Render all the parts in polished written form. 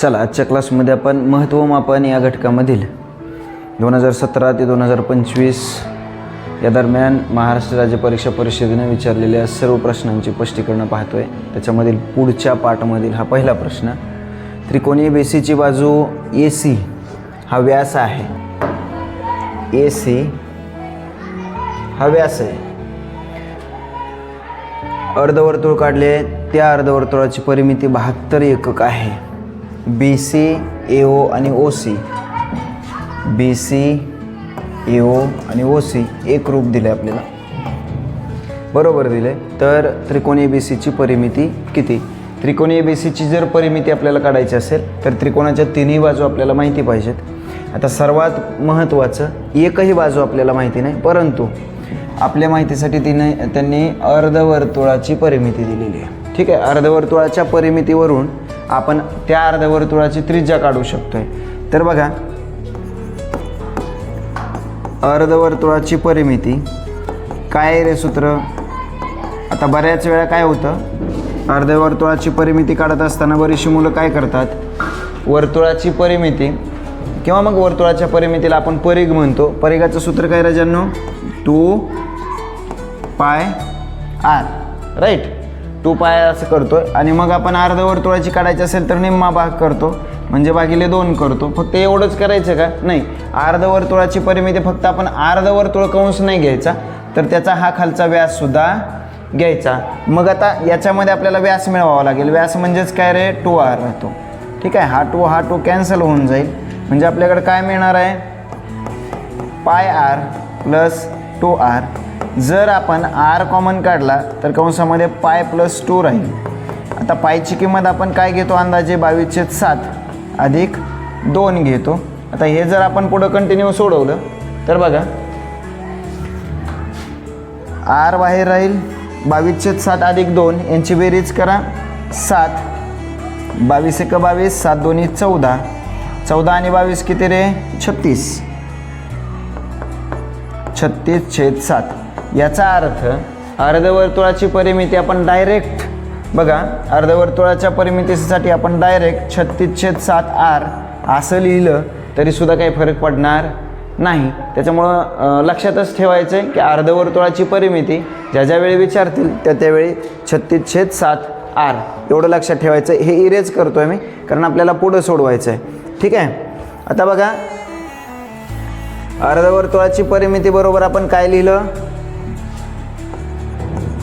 चला, आजच्या क्लासमध्ये आपण महत्त्वमापन या घटकामधील 2017 ते 2025 या दरम्यान महाराष्ट्र राज्य परीक्षा परिषदेने विचारलेल्या सर्व प्रश्नांची स्पष्टीकरण पाहतोय। त्याच्यामधील पुढच्या पाठामधील हा पहिला प्रश्न, त्रिकोणीय बेसीची बाजू AC हा व्यास आहे। AC हा व्यास आहे। अर्धवर्तुळ काढले, त्या अर्धवर्तुळाची परिमिती 72 एकक आहे। BC, AO आणि OC, BC, AO आणि OC एक रूप दिले आपल्याला, बरोबर दिले। तर त्रिकोणीय BCची परिमिती किती? त्रिकोणीय BCची जर परिमिती आपल्याला काढायची असेल तर त्रिकोणाच्या तिन्ही बाजू आपल्याला माहिती पाहिजेत। आता सर्वात महत्त्वाचं, एकही बाजू आपल्याला माहिती नाही, परंतु आपल्या माहितीसाठी त्यांनी अर्धवर्तुळाची परिमिती दिलेली आहे। ठीक आहे, अर्धवर्तुळाच्या परिमितीवरून आपण त्या अर्धवर्तुळाची त्रिज्या काढू शकतोय। तर बघा, अर्धवर्तुळाची परिमिती काय आहे रे सूत्र? आता बऱ्याच वेळा काय होतं, अर्धवर्तुळाची परिमिती काढत असताना बरीचशी मुलं काय करतात, वर्तुळाची परिमिती किंवा मग वर्तुळाच्या परिमितीला आपण परिघ म्हणतो। परिघाचं सूत्र काय राजांनो? 2πr, right. 2π असं करतो आणि मग आपण अर्धवर्तुळाची काढायची असेल तर निम्मा भाग करतो, म्हणजे भागिले 2 करतो। फक्त एवढंच करायचं का? नाही, अर्धवर्तुळाची परिमिती फक्त आपण अर्धवर्तुळ कंस नाही घ्यायचा, तर त्याचा हा खालचा व्यास सुद्धा घ्यायचा। मग आता याच्यामध्ये आपल्याला व्यास मिळवावा लागेल। व्यास म्हणजेच काय रे? 2r राहतो। ठीक आहे, हा 2 कॅन्सल होऊन जाईल, म्हणजे आपल्याकडे काय मिळणार आहे? πr plus 2r। जर आपण r कॉमन काढला तर कंसामध्ये पाय प्लस 2 राहील। आता पायची किंमत आपण काय घेतो? अंदाजे 22/7 अधिक 2 घेतो। आता हे जर आपण पुढं कंटिन्यू सोडवलं तर बघा, r बाहेर राहील, 22/7 अधिक 2 यांची बेरीज करा 7, 22 × 22, 7 2 14, 14 आणि 22 किती रे? 36, 36/7। याचा अर्थ अर्धवर्तुळाची परिमिती आपण डायरेक्ट बघा, अर्धवर्तुळाच्या परिमितीसाठी आपण डायरेक्ट 36/7r असं लिहिलं तरी सुद्धा काही फरक पडणार नाही। त्याच्यामुळं लक्षातच ठेवायचं आहे की अर्धवर्तुळाची परिमिती ज्या वेळी विचारतील त्यावेळी 36/7r एवढं लक्षात ठेवायचं। हे इरेज करतोय मी कारण आपल्याला पुढं सोडवायचं आहे। ठीक आहे, आता बघा, अर्धवर्तुळाची परिमिती बरोबर आपण काय लिहिलं?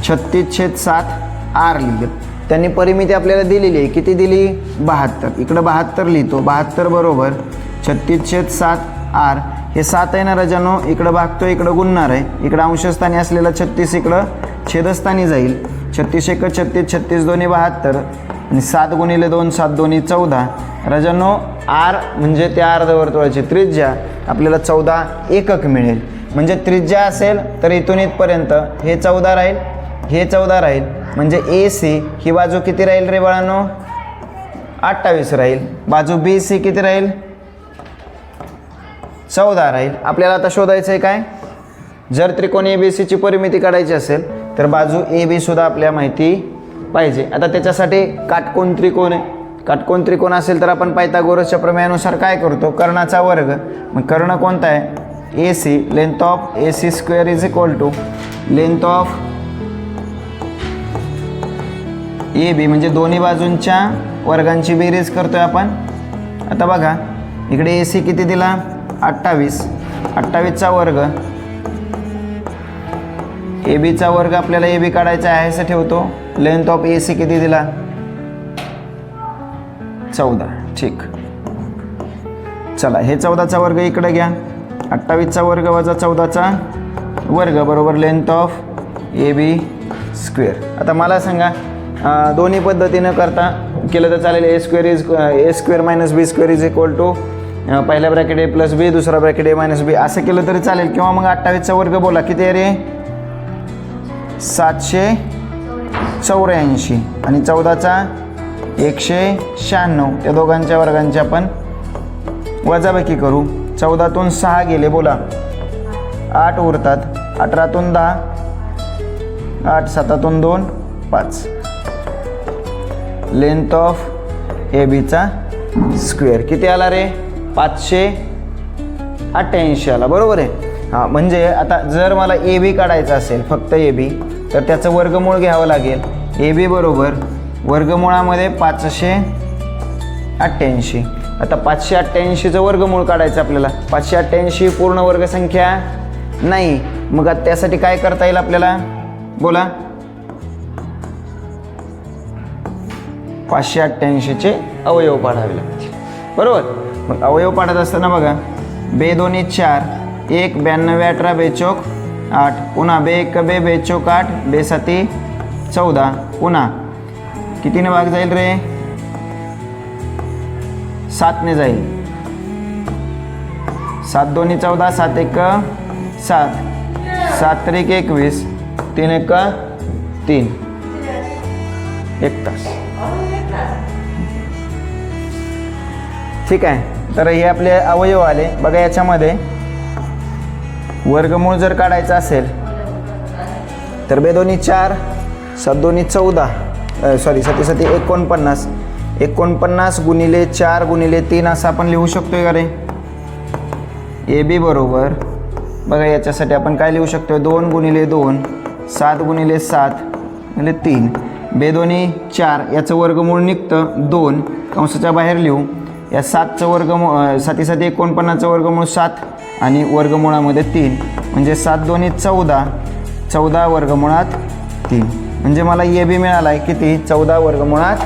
36/7r लिहिलं। त्यांनी परिमिती आपल्याला दिलेली आहे, किती दिली? 72। इकडं 72 लिहितो, 72 बरोबर 36/7r। हे 7 आहे ना राजांनो, इकडं भागतो, इकडं गुणणार आहे, इकडं अंशस्थानी असलेला 36 इकडं छेदस्थानी जाईल। 36 × 36, 36 2 72 आणि 7 × 2, 7 2 14। राजांनो, r म्हणजे त्या अर्धवर्तुळाची त्रिज्या आपल्याला 14 एकक मिळेल। म्हणजे त्रिज्या असेल तर इथून इथपर्यंत हे 14 राहील, हे 14 राहील, म्हणजे AC ही बाजू किती राहील रे बाळांनो? 28 राहील। बाजू BC किती राहील? 14 राहील। आपल्याला आता शोधायचं आहे काय? जर त्रिकोणीय BCची परिमिती काढायची असेल तर बाजू AB सुद्धा आपल्या माहिती पाहिजे। आता त्याच्यासाठी काटकोन त्रिकोण आहे। काटकोन त्रिकोण असेल तर आपण पायथागोरसच्या प्रमेयानुसार काय करतो? कर्णाचा वर्ग। मग कर्ण कोणता आहे? AC, length of AC square is equal to length of AB, म्हणजे दोन्ही बाजूंच्या वर्गांची बेरीज करतोय आपण। आता बघा, इकडे AC किती दिला? 28, 28चा वर्ग, AB चा वर्ग आपल्याला AB काढायचा आहे असं ठेवतो। लेंथ ऑफ AC किती दिला? 14। ठीक, चला, हे 14चा वर्ग इकडे घ्या, 28चा वर्ग वजा 14चा वर्ग बरोबर लेंथ ऑफ AB स्क्वेअर। आता मला सांगा, दोन्ही पद्धतीनं करता केलं तर चालेल। A square - B square is equal to पहिला ब्रॅकेट A + B, दुसरा ब्रॅकेट A - B असं केलं तरी चालेल, किंवा मग 28चा वर्ग बोला, किती आहे रे? 784 आणि 14चा 196। त्या दोघांच्या वर्गांची आपण वजाबाकी करू। 14तून 6 गेले, बोला 8 उरतात, 18तून 10, 8 7तून 2 5। लेंथ ऑफ AB चा स्क्वेअर किती आला रे 588 आला, बरोबर आहे. हां म्हणजे आता जर मला ए बी काढायचं असेल, फक्त ए बी, तर त्याचं वर्गमूळ घ्यावं लागेल. ए बी बरोबर वर्गमुळामध्ये 588. आता 588चं वर्गमूळ काढायचं आपल्याला. 588 पूर्ण वर्गसंख्या नाही, मग आता त्यासाठी काय करता येईल आपल्याला, बोला. 588चे अवयव पाडावे लागतील, बरोबर. मग अवयव पाडत असताना बघा, बे दोन्ही 4, 1 92 18 बेचोक 8, पुन्हा बे 1 बे बेचोक 8, बे साती 14, पुन्हा कितीने भाग जाईल रे, 7ने जाईल. 7 दोन्ही 14, 7 1 7, 7 3 21, 3 1 3, 1 तास. ठीक आहे. तर हे आपले अवयव आले बघा. याच्यामध्ये वर्गमूळ जर काढायचं असेल तर बे दोन्ही 4, 7 दोन्ही 14, सॉरी 7 7 49, 49 गुणिले 4 गुणिले 3 असं आपण लिहू शकतोय का रे. ए बी बरोबर बघा, याच्यासाठी आपण काय लिहू शकतो, 2 गुणिले 2, 7 गुणिले 7 गुणिले 3, बे दोन्ही 4, याचं वर्गमूळ निघतं 2, कंसाच्या बाहेर लिहू. या 7चं वर्गमूळ 7 7 49चं वर्गमूळ 7 आणि वर्गमुळामध्ये 3, म्हणजे 7 दोन्ही 14, 14 वर्गमुळात 3, म्हणजे मला ए बी मिळाला आहे किती, 14 वर्गमुळात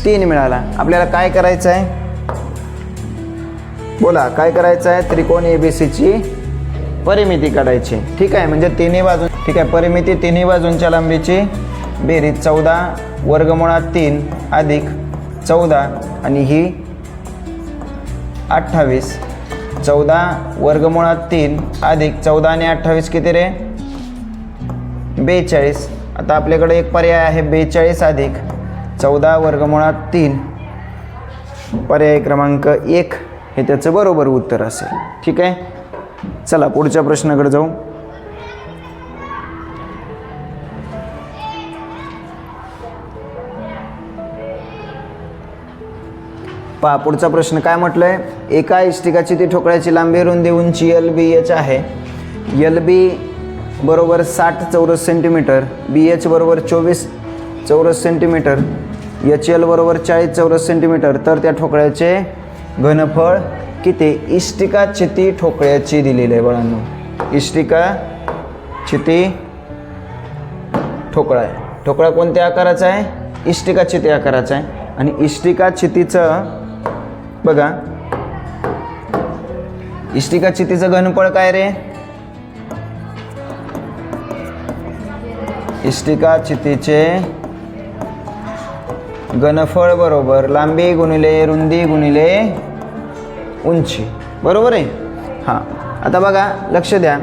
3 मिळाला. आपल्याला काय करायचं आहे, बोला काय करायचं आहे, त्रिकोण ABCची परिमिती काढायची. ठीक आहे. म्हणजे तिन्ही बाजू, ठीक आहे, परिमिती तिन्ही बाजूंच्या लांबीची बेरीज 14 वर्गमुळात 3 अधिक 14 आणि ही 28, 14 वर्गमुळात 3 अधिक 14 आणि 28 किती रे, 42. आता आपल्याकडे एक पर्याय आहे, 42 अधिक 14 वर्गमुळात 3, पर्याय क्रमांक 1 हे त्याचं बरोबर उत्तर असेल. ठीक आहे. चला पुढच्या प्रश्नाकडे जाऊ. पहा पुढचा प्रश्न काय म्हटलंय, एका इष्टिकाची ती ठोकळ्याची लांबी रुंदी उंची LBH आहे. LB बरोबर 60 चौरस सेंटीमीटर, BH बरोबर 24 चौरस सेंटीमीटर, HL बरोबर 40 चौरस सेंटीमीटर. तर त्या ठोकळ्याचे घनफळ किती. इष्टिका चिती ठोकळ्याची दिलेली आहे बाळांनो. इष्टिका चिती ठोकळा आहे. ठोकळा कोणत्या आकाराचा आहे, इष्टिका चिती आकाराचा आहे. आणि इष्टिका चितीचं बघा, इष्टिका चितीचं घनफळ काय रे, इष्टिका चितीचे घनफळ बरोबर लांबी गुणिले रुंदी गुणिले उंची, बरोबर आहे. हां आता बघा लक्ष द्या,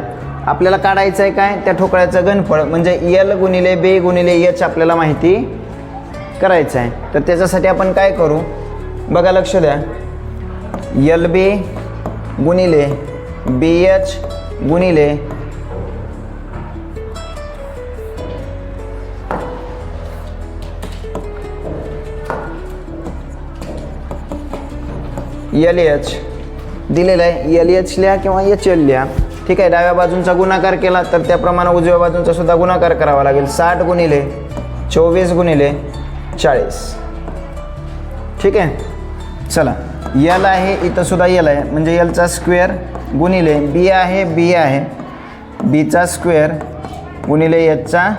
आपल्याला काढायचं आहे काय, त्या ठोकळ्याचं घनफळ म्हणजे L गुणिले B गुणिले H आपल्याला माहिती करायचं आहे. तर त्याच्यासाठी आपण काय करू बघा, लक्ष द्या, LB गुणिले BH गुणिले LH दिलेलं आहे. LH लिहा किंवा HL लिहा. ठीक आहे. डाव्या बाजूंचा गुणाकार केला तर त्याप्रमाणे उजव्या बाजूंचा सुद्धा गुणाकार करावा लागेल. 60 गुणिले 24 गुणिले 40. ठीक आहे. चला L आहे, इथं सुद्धा L आहे म्हणजे Lचा स्क्वेअर गुणिले B आहे, B आहे, Bचा स्क्वेअर गुणिले Hचा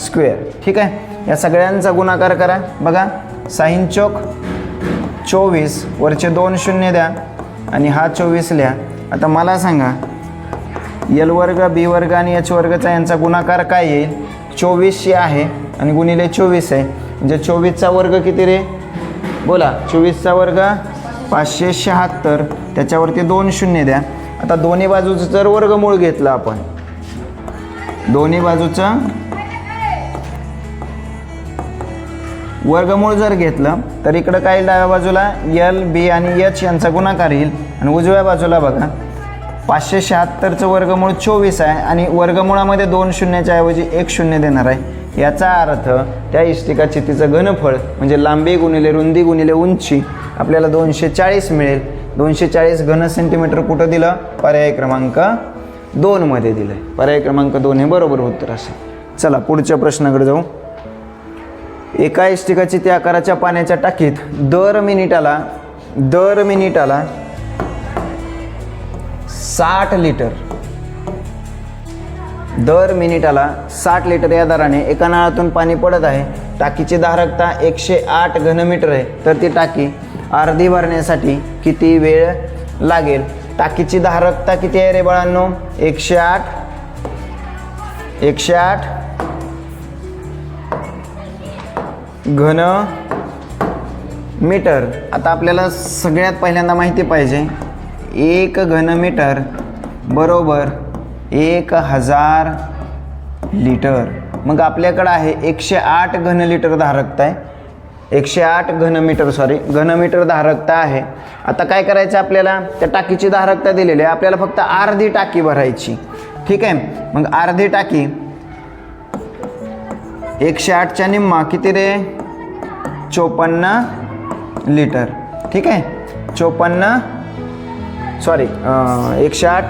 स्क्वेअर. ठीक आहे. या सगळ्यांचा गुणाकार करा. बघा 6 चौक 24, वरचे 2 शून्य द्या आणि हा 24 लिहा. आता मला सांगा L वर्ग B वर्ग आणि H वर्गचा यांचा गुणाकार काय येईल, 24 आहे आणि गुणिले 24 आहे म्हणजे 24चा वर्ग किती रे, बोला 24चा वर्ग 576, त्याच्यावरती 2 शून्य द्या. आता दोन्ही बाजूचं जर वर्गमूळ घेतलं आपण, दोन्ही बाजूचं वर्गमूळ जर घेतलं तर इकडं काय डाव्या बाजूला L B आणि H यांचा गुणाकार येईल आणि उजव्या बाजूला बघा 576चं वर्गमूळ 24 आहे आणि वर्गमुळामध्ये 2 शून्याच्या ऐवजी 1 शून्य देणार आहे। याचा अर्थ त्या इष्टिकाचे तिचं घनफळ म्हणजे लांबी गुणिले रुंदी गुणिले उंची आपल्याला 240 मिळेल। 240 घन सेंटीमीटर कुठं दिलं? पर्याय क्रमांक 2 मध्ये दिलं आहे। पर्याय क्रमांक 2 हे बरोबर उत्तर असेल। चला पुढच्या प्रश्नाकडे जाऊ। एका इष्टिकाची त्या आकाराच्या पाण्याच्या टाकीत दर मिनिटाला 60 लिटर दर मिनिटाला 60 लिटर या दराने एका नळातून पाणी पडत आहे। टाकीची धारकता 108 घनमीटर आहे, तर ती टाकी अर्धी भरण्यासाठी किती वेळ लागेल? टाकीची धारकता किती आहे रे बाळांनो? 108 घन मीटर। आता आपल्याला सगळ्यात पहिल्यांदा माहिती पाहिजे 1 घनमीटर बरोबर 1000 लिटर। मग आपल्याकडं आहे 108 घनलिटर धारकता आहे, 108 घनमीटर धारकता आहे। आता काय करायचं आपल्याला? त्या टाकीची धारकता दिलेली आहे, आपल्याला फक्त अर्धी टाकी भरायची। ठीक आहे, मग अर्धी टाकी 108च्या निम्मा किती रे? 54 लिटर। ठीक आहे, 108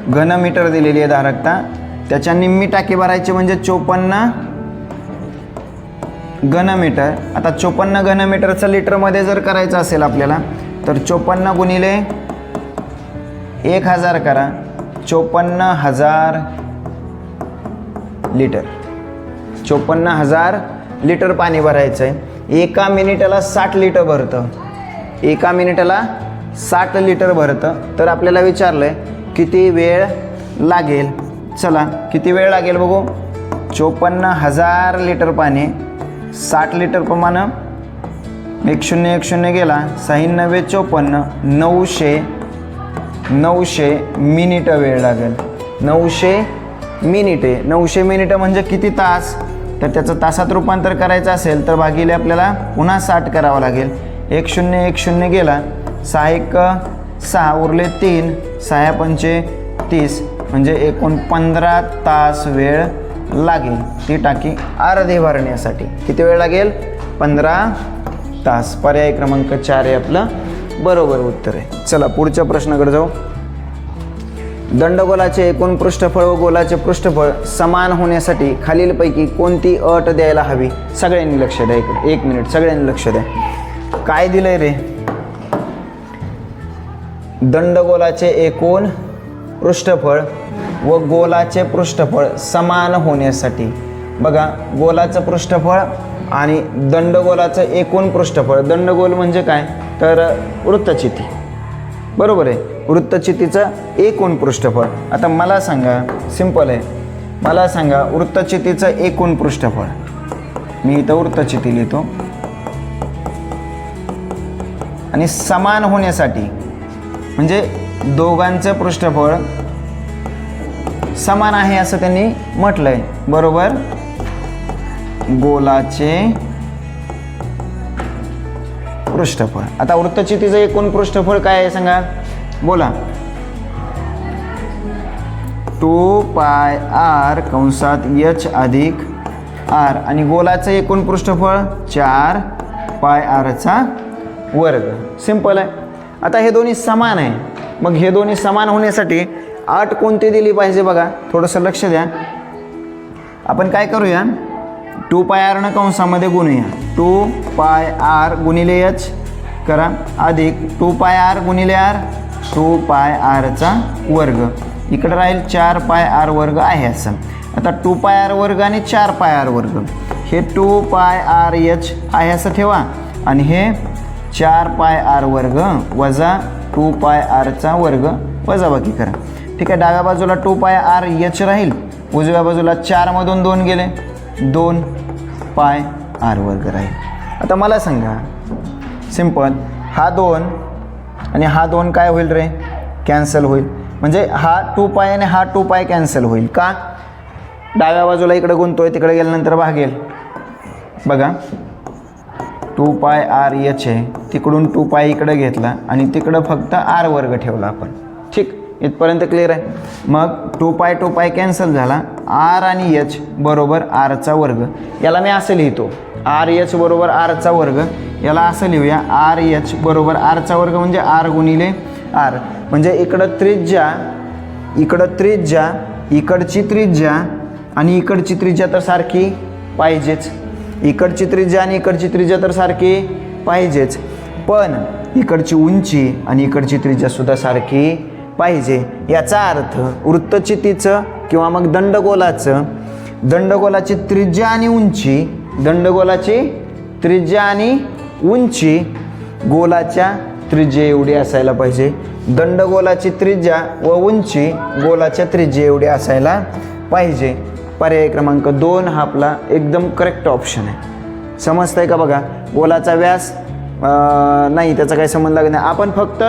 घनमीटर दिलेली आहे धारकता, त्याच्या निम्मी टाकी भरायची म्हणजे 54 घनमीटर। आता 54 घनमीटरचं लिटरमध्ये जर करायचं असेल आपल्याला तर 54 गुणिले 1000 करा, 54,000 लिटर। 54,000 लिटर पाणी भरायचं आहे। एका मिनिटाला 60 लिटर भरतं, एका मिनिटाला 60 लिटर भरतं। तर आपल्याला विचारलं आहे किती वेळ लागेल? चला किती वेळ लागेल बघू। 54,000 लिटर पाणी 60 लिटर प्रमाणे 1010 गेला 96 54 900 मिनिटं वेळ लागेल। 900 मिनिटे, 900 मिनिटं म्हणजे किती तास? तर त्याचं तासात रूपांतर करायचं असेल तर भागिले आपल्याला पुन्हा 60 करावं लागेल। 1010 गेला 6 उरले 3 6 पंचे 30 म्हणजे एकूण 15 तास वेळ लागेल ती टाकी अर्धी भरण्यासाठी। किती वेळ लागेल? 15 तास। पर्याय क्रमांक 4 हे आपलं बरोबर उत्तर आहे। चला पुढच्या प्रश्नाकडे जाऊ। दंडगोलाचे एकूण पृष्ठफळ व गोलाचे पृष्ठफळ समान होण्यासाठी खालीलपैकी कोणती अट द्यायला हवी? सगळ्यांनी लक्ष द्या इकडे, 1 मिनिट सगळ्यांनी लक्ष द्या। काय दिलंय रे? दंडगोलाचे एकूण पृष्ठफळ व गोलाचे पृष्ठफळ समान होण्यासाठी। बघा, गोलाचं पृष्ठफळ आणि दंडगोलाचं एकूण पृष्ठफळ। दंडगोल म्हणजे काय? तर वृत्तचिती, बरोबर आहे, वृत्तचितीचं एकूण पृष्ठफळ। आता मला सांगा, सिंपल आहे, मला सांगा वृत्तचितीचं एकूण पृष्ठफळ। मी इथं वृत्तचिती लिहितो आणि समान होण्यासाठी म्हणजे दोघांचं पृष्ठफळ समान आहे असं त्यांनी म्हटलंय, बरोबर। गोलाचे पृष्ठफळ। आता वृत्तचितीचं एकूण पृष्ठफळ काय आहे सांगा, बोला। 2πr कंसात h अधिक r आणि गोलाचं एकूण पृष्ठफळ 4πr वर्ग। सिंपल आहे। आता हे दोन्ही समान आहे, मग हे दोन्ही समान होण्यासाठी अट कोणती दिली पाहिजे? बघा थोडंसं लक्ष द्या। आपण काय करूया, 2πr कंसामध्ये गुणूया, 2πr गुणिले h करा अधिक 2πr गुणिले r, 2πr वर्ग। इकडे राहील 4πr वर्ग आहे असं। आता 2πr वर्ग आणि 4πr वर्ग, हे 2πrh आहे असं ठेवा आणि हे 4πr वर्ग वजा 2πr वर्ग वजाबाकी करा। ठीक आहे, डाव्या बाजूला 2πrh राहील, उजव्या बाजूला 4 मधून 2 गेले, 2πr वर्ग राहील। आता मला सांगा, सिंपल, हा 2 आणि हा 2 काय होईल रे? कॅन्सल होईल। म्हणजे हा 2π आणि हा 2π कॅन्सल होईल का? डाव्या बाजूला इकडे गुणतोय, तिकडे गेल्यानंतर भागेल। बघा 2πr(h) आहे, तिकडून 2π इकडं घेतला आणि तिकडं फक्त r वर्ग ठेवला आपण. ठीक, इथपर्यंत क्लिअर आहे. मग 2π कॅन्सल झाला, r आणि h बरोबर rचा वर्ग. याला मी असं लिहितो, RH बरोबर rचा वर्ग. याला असं लिहूया, RH बरोबर rचा वर्ग म्हणजे r गुणिले r. म्हणजे इकडं त्रिज्या, इकडची त्रिज्या आणि इकडची त्रिज्या तर सारखी पाहिजेच. इकडची त्रिज्या आणि इकडची त्रिज्या तर सारखी पाहिजेच, पण इकडची उंची आणि इकडची त्रिज्या सुद्धा सारखी पाहिजे. याचा अर्थ वृत्तचितीचं किंवा मग दंडगोलाची त्रिज्या आणि उंची गोलाच्या त्रिज्या एवढी असायला पाहिजे. दंडगोलाची त्रिज्या व उंची गोलाच्या त्रिज्या एवढी असायला पाहिजे. पर्याय क्रमांक 2 हा आपला एकदम करेक्ट ऑप्शन आहे. समजतंय का? बघा, गोलाचा व्यास नाही, त्याचा काही संबंध लागत नाही. आपण फक्त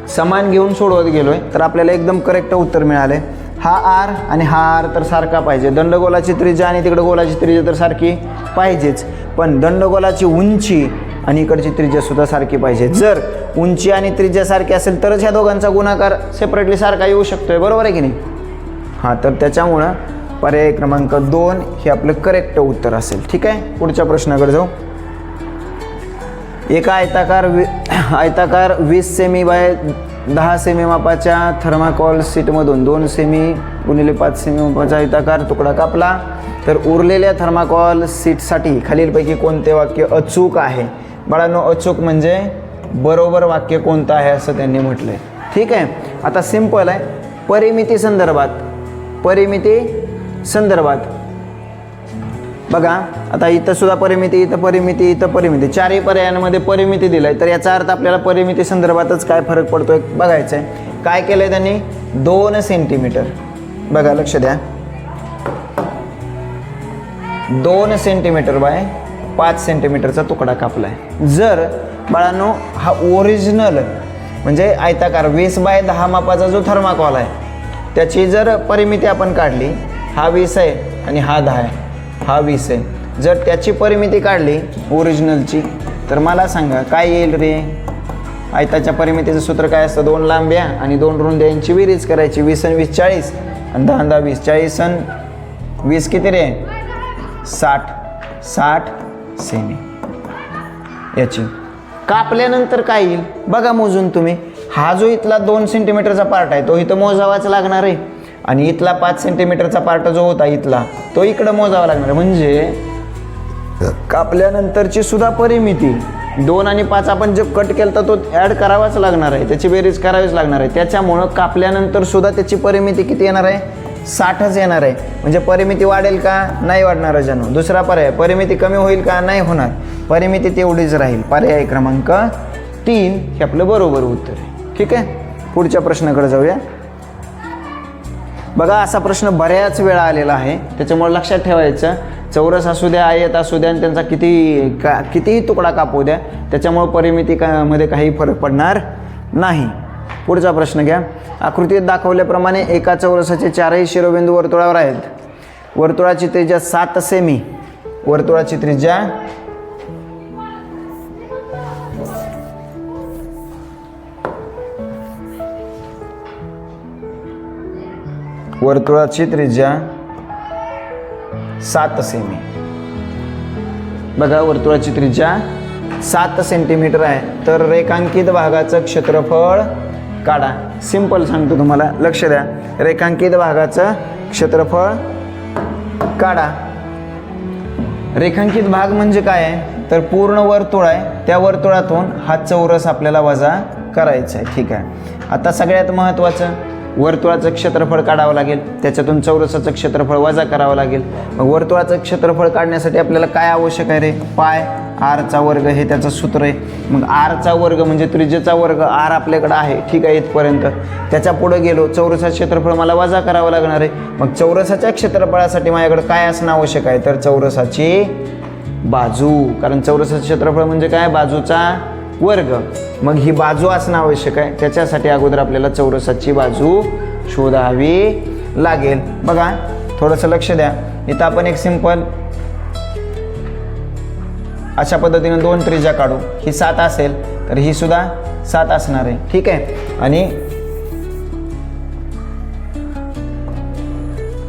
समान घेऊन सोडवत गेलोय तर आपल्याला एकदम करेक्ट उत्तर मिळाले. हा r आणि हा r तर सारखा पाहिजे. दंडगोलाची त्रिज्या आणि तिकडे गोलाची त्रिज्या तर सारखी पाहिजेच, पण दंडगोलाची उंची आणि इकडची त्रिज्या सुद्धा सारखी पाहिजे. जर उंची आणि त्रिज्या सारखी असेल तरच ह्या दोघांचा गुणाकार सेपरेटली सारखा येऊ शकतोय. बरोबर आहे की नाही? हां, तर त्याच्यामुळं पर्याय क्रमांक 2 हे आपलं करेक्ट उत्तर असेल. ठीक आहे, पुढच्या प्रश्नाकडे जाऊ. एका आयताकार 20 सेमी बाय 10 सेमी मापाच्या थर्माकोल शीटमधून 2 सेमी गुणिले 5 सेमी मापाचा आयताकार तुकडा कापला, तर उरलेल्या थर्माकोल शीटसाठी खालीलपैकी कोणते वाक्य अचूक आहे? बाळांनो, अचूक म्हणजे बरोबर वाक्य कोणतं आहे असं त्यांनी म्हटलंय. ठीक आहे, आता सिंपल आहे. परिमिती संदर्भात बघा, आता इथं सुद्धा परिमिती, इथं परिमिती, चारही पर्यायांमध्ये परिमिती दिलाय. तर याचा अर्थ आपल्याला परिमिती संदर्भातच काय फरक पडतोय बघायचं आहे. काय केलंय त्यांनी? 2 सेंटीमीटर, बघा लक्ष द्या, 2 सेंटीमीटर बाय 5 सेंटीमीटरचा तुकडा कापलाय. जर बाळांनो हा ओरिजिनल म्हणजे आयताकार 20 बाय 10 मापाचा जो थर्माकोल आहे त्याची जर परिमिती आपण काढली, हा 20 आहे आणि हा 10 आहे, हा 20 आहे. जर त्याची परिमिती काढली ओरिजिनलची तर मला सांगा काय येईल रे? आयताच्या परिमितीचं सूत्र काय असतं? 2 लांब्या आणि 2 रुंद्या यांची बेरीज करायची. 20 आणि 20 40 आणि 10 10 20, 40 आणि 20 किती रे? 60 सेमी. याची कापल्यानंतर काय येईल बघा मोजून तुम्ही. हा जो इथला 2 सेंटीमीटरचा पार्ट आहे तो इथं मोजावाच लागणार आहे आणि इथला 5 सेंटीमीटरचा पार्ट जो होता इथला तो इकडं मोजावा लागणार आहे. म्हणजे कापल्यानंतरची सुद्धा परिमिती 2 आणि 5 आपण जे कट केलं तर तो ॲड करावाच लागणार आहे, त्याची बेरीज करावीच लागणार आहे. त्याच्यामुळं कापल्यानंतर सुद्धा त्याची परिमिती किती येणार आहे? 60च येणार आहे. म्हणजे परिमिती वाढेल का? नाही वाढणार जणू. दुसरा पर्याय, परिमिती कमी होईल का? नाही होणार, परिमिती तेवढीच राहील. पर्याय क्रमांक 3 हे आपलं बरोबर उत्तर आहे. ठीक आहे, पुढच्या प्रश्नाकडे जाऊया. बघा, असा प्रश्न बऱ्याच वेळा आलेला आहे, त्याच्यामुळे लक्षात ठेवायचं. चौरस असू द्या, आयत असू द्या आणि त्यांचा कितीही तुकडा कापू द्या, त्याच्यामुळे परिमिती मध्ये काही फरक पडणार नाही. पुढचा प्रश्न घ्या. आकृतीत दाखवल्याप्रमाणे एका चौरसाचे 4ही शिरोबिंदू वर्तुळावर आहेत. वर्तुळाची त्रिज्या 7 सेमी. वर्तुळाची त्रिज्या वर्तुळाची त्रिज्या 7 सेमी. बघा, वर्तुळाची त्रिज्या 7 सेंटीमीटर आहे. तर रेखांकित भागाचं क्षेत्रफळ काढा. सिंपल सांगतो तुम्हाला, लक्ष द्या. रेखांकित भागाचं क्षेत्रफळ काढा. रेखांकित भाग म्हणजे काय आहे? तर पूर्ण वर्तुळ आहे, त्या वर्तुळातून हा चौरस आपल्याला वजा करायचा आहे. ठीक आहे, आता सगळ्यात महत्त्वाचं वर्तुळाचं क्षेत्रफळ काढावं लागेल, त्याच्यातून चौरसाचं क्षेत्रफळ वजा करावं लागेल. मग वर्तुळाचं क्षेत्रफळ काढण्यासाठी आपल्याला काय आवश्यक आहे रे? पाय आरचा वर्ग हे त्याचं सूत्र आहे. मग आरचा वर्ग म्हणजे त्रिज्येचा वर्ग, आर आपल्याकडे आहे. ठीक आहे, इथपर्यंत. त्याच्या पुढे गेलो, चौरसाचं क्षेत्रफळ मला वजा करावं लागणार आहे. मग चौरसाच्या क्षेत्रफळासाठी माझ्याकडे काय असणं आवश्यक आहे? तर चौरसाची बाजू, कारण चौरसाचं क्षेत्रफळ म्हणजे काय? बाजूचा वर्ग. मग ही बाजू असणं आवश्यक आहे. त्याच्यासाठी अगोदर आपल्याला चौरसाची बाजू शोधावी लागेल. बघा, थोडंसं लक्ष द्या. इथं आपण एक सिंपल अशा पद्धतीने 2 त्रिज्या काढू. ही 7 असेल तर ही सुद्धा 7 असणार आहे. ठीक आहे. आणि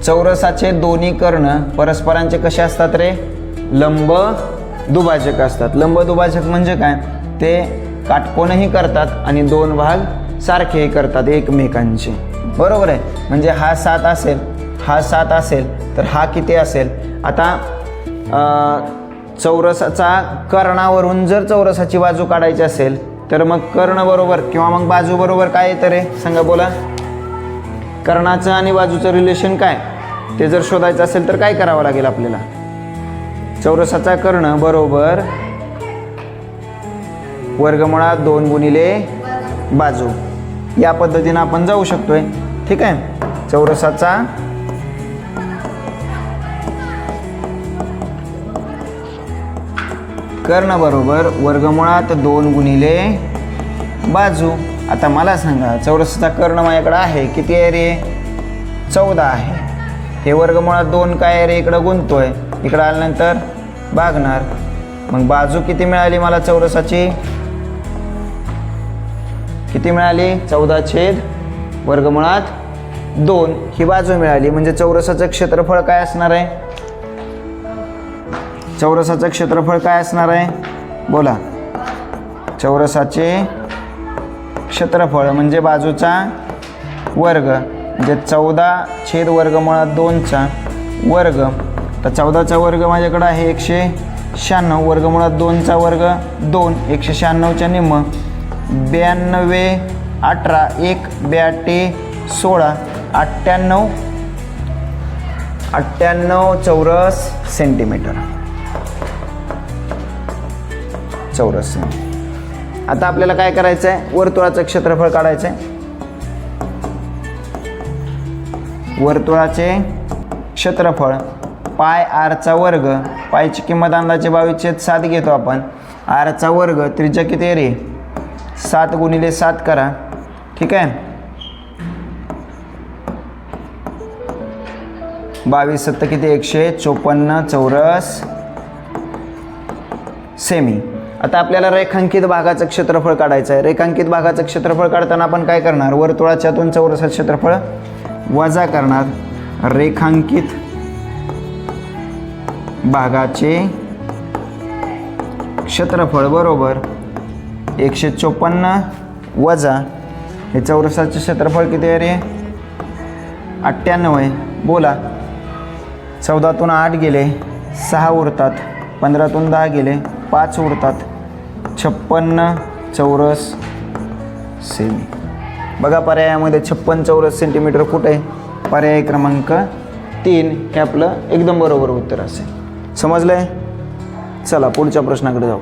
चौरसाचे दोन्ही कर्ण परस्परांचे कसे असतात रे? लंब दुभाजक असतात. लंब दुभाजक म्हणजे काय? ते काटकोनही करतात आणि 2 भाग सारखेही करतात एकमेकांचे. बरोबर आहे. म्हणजे हा 7 असेल, हा 7 असेल तर हा किती असेल? आता चौरसाचा कर्णावरून जर चौरसाची बाजू काढायची असेल तर मग कर्ण बरोबर किंवा मग बाजू बरोबर काय येतं रे? सांगा बोला. कर्णाचं आणि बाजूचं रिलेशन काय ते जर शोधायचं असेल तर काय करावं लागेल आपल्याला? चौरसाचा कर्ण बरोबर वर्गमुळात 2 गुणिले बाजू. या पद्धतीनं आपण जाऊ शकतोय. ठीक आहे. चौरसाचा कर्ण बरोबर वर्गमुळात 2 गुणिले बाजू. आता मला सांगा, चौरसाचा कर्ण माझ्याकडे आहे, किती आहे रे? 14 आहे. हे वर्गमुळात 2 काय आहे रे? इकडं गुणतोय, इकडं आल्यानंतर भागणार. मग बाजू किती मिळाली मला चौरसाची? किती मिळाली? 14 वर्गमुळात 2 ही बाजू मिळाली. म्हणजे चौरसाचं क्षेत्रफळ काय असणार आहे? चौरसाचं क्षेत्रफळ काय असणार आहे? बोला. चौरसाचे क्षेत्रफळ म्हणजे बाजूचा वर्ग, म्हणजे 14 वर्गमुळात 2चा वर्ग. तर 14चा वर्ग माझ्याकडे आहे 196. वर्गमुळात 2चा वर्ग 2. 196च्या निम्म 92, 18, 1, 82, 16, 98 चौरस सेंटीमीटर. चौरस. आता आपल्याला काय करायचं आहे? वर्तुळाचं क्षेत्रफळ काढायचं आहे. वर्तुळाचे क्षेत्रफळ पाय आरचा वर्ग. पायची किंमत अंदाजे 22/7 घेतो आपण. आरचा वर्ग त्रिज्या किती आहे रे? 7 गुणिले 7 करा. ठीक आहे. 22 7 किती? 154 चौरस सेमी. आता आपल्याला रेखांकित भागाचं क्षेत्रफळ काढायचं आहे. रेखांकित भागाचं क्षेत्रफळ काढताना आपण काय करणार? वर्तुळाच्यातून चौरसाचं क्षेत्रफळ वजा करणार. रेखांकित भागाचे क्षेत्रफळ बरोबर 154 वजा हे चौरसाचे क्षेत्रफळ किती आहे रे? 98 आहे. बोला. 14तून 8 गेले, 6 उरतात. 15तून 10 गेले, 5 उरतात. 56 चौरस सेमी. बघा पर्यायामध्ये 56 चौरस सेंटीमीटर कुठे आहे? पर्याय क्रमांक 3 हे आपलं एकदम बरोबर उत्तर असेल. समजलंय? चला पुढच्या प्रश्नाकडे जाऊ.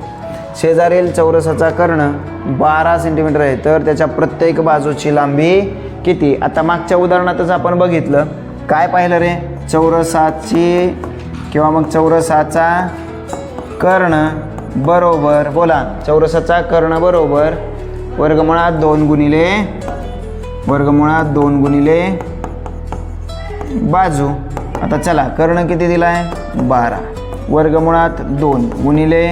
शेजारील चौरसाचा कर्ण 12 सेंटीमीटर आहे तर त्याच्या प्रत्येक बाजूची लांबी किती? आता मागच्या उदाहरणातच आपण बघितलं. काय पाहिलं रे? चौरसाची किंवा मग चौरसाचा कर्ण बरोबर, बोला, चौरसाचा कर्ण बरोबर वर्गमुळात 2 गुणिले बाजू. आता चला, कर्ण किती दिला आहे? 12. वर्गमुळात 2 गुणिले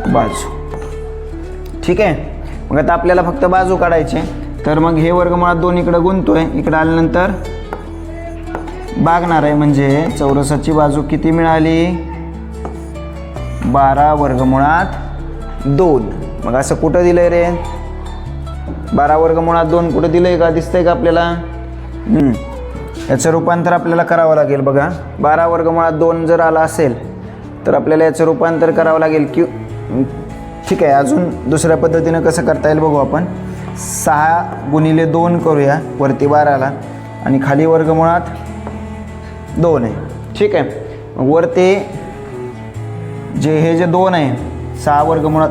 बाजू. ठीक आहे. मग आता आपल्याला फक्त बाजू काढायचे. तर मग हे वर्गमुळात 2 इकडं गुणतोय, इकडं आल्यानंतर भागणार आहे. म्हणजे चौरसाची बाजू किती मिळाली? 12 वर्गमुळात 2. मग असं कुठं दिलंय रे? 12 वर्गमुळात 2 कुठं दिलंय का? दिसतंय का आपल्याला? याचं रूपांतर आपल्याला करावं लागेल. बघा, 12 वर्गमुळात 2 जर आला असेल तर आपल्याला याचं रूपांतर करावं लागेल की. ठीक आहे. अजून दुसऱ्या पद्धतीनं कसं करता येईल बघू आपण. 6 गुणिले 2 करूया वरती 12ला आणि खाली वर्गमुळात 2 आहे. ठीक आहे. मग वरती हे जे 2 आहे, 6 वर्गमुळात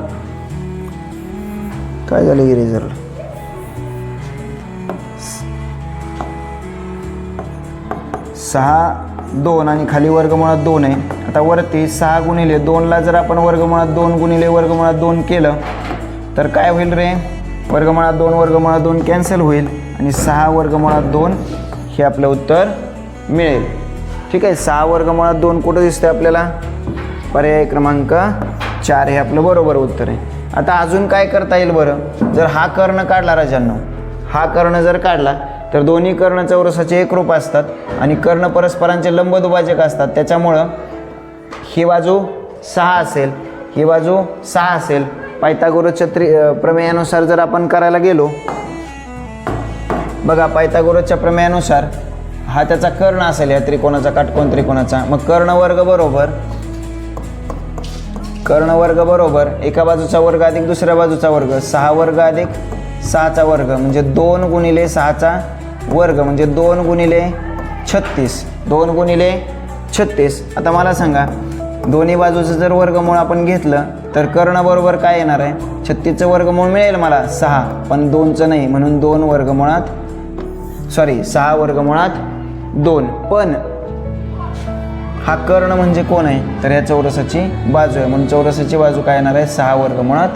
काय झालं इरेजरला? 6 2 आणि खाली वर्गमुळात 2 आहे. आता वरती 6 गुणिले 2ला जर आपण वर्गमुळात 2 गुणिले वर्गमुळात 2 केलं तर काय होईल रे? वर्गमुळात 2 कॅन्सल होईल आणि 6 वर्गमुळात 2 हे आपलं उत्तर मिळेल. ठीक आहे. 6 वर्गमुळात 2 कुठं दिसतंय आपल्याला? पर्याय क्रमांक 4 हे आपलं बरोबर उत्तर आहे. आता अजून काय करता येईल बरं, जर हा कर्ण काढला राजांनो, हा कर्ण जर काढला तर दोन्ही कर्ण चौरसाचे एकरूप असतात आणि कर्ण परस्परांचे लंबदुभाजक असतात. त्याच्यामुळं ही बाजू 6 असेल, ही बाजू 6 असेल. पायथागोरसच्या प्रमेयानुसार जर आपण करायला गेलो, बघा पायथागोरसच्या प्रमेयानुसार हा त्याचा कर्ण असेल या त्रिकोणाचा, काटकोन त्रिकोणाचा. मग कर्णवर्ग बरोबर एका बाजूचा वर्ग अधिक दुसऱ्या बाजूचा वर्ग, 6 वर्ग अधिक 6चा वर्ग म्हणजे 2 गुणिले 6चा वर्ग म्हणजे 2 गुणिले 36, 2 गुणिले 36. आता मला सांगा, दोन्ही बाजूचं जर वर्गमूळ आपण घेतलं तर कर्ण बरोबर काय येणार आहे, 36चं वर्गमूळ मिळेल मला 6, पण 2चं नाही, म्हणून 6 वर्गमुळात 2. पण हा कर्ण म्हणजे कोण आहे, तर या चौरसाची बाजू आहे, म्हणून चौरसाची बाजू काय येणार आहे, 6 वर्गमुळात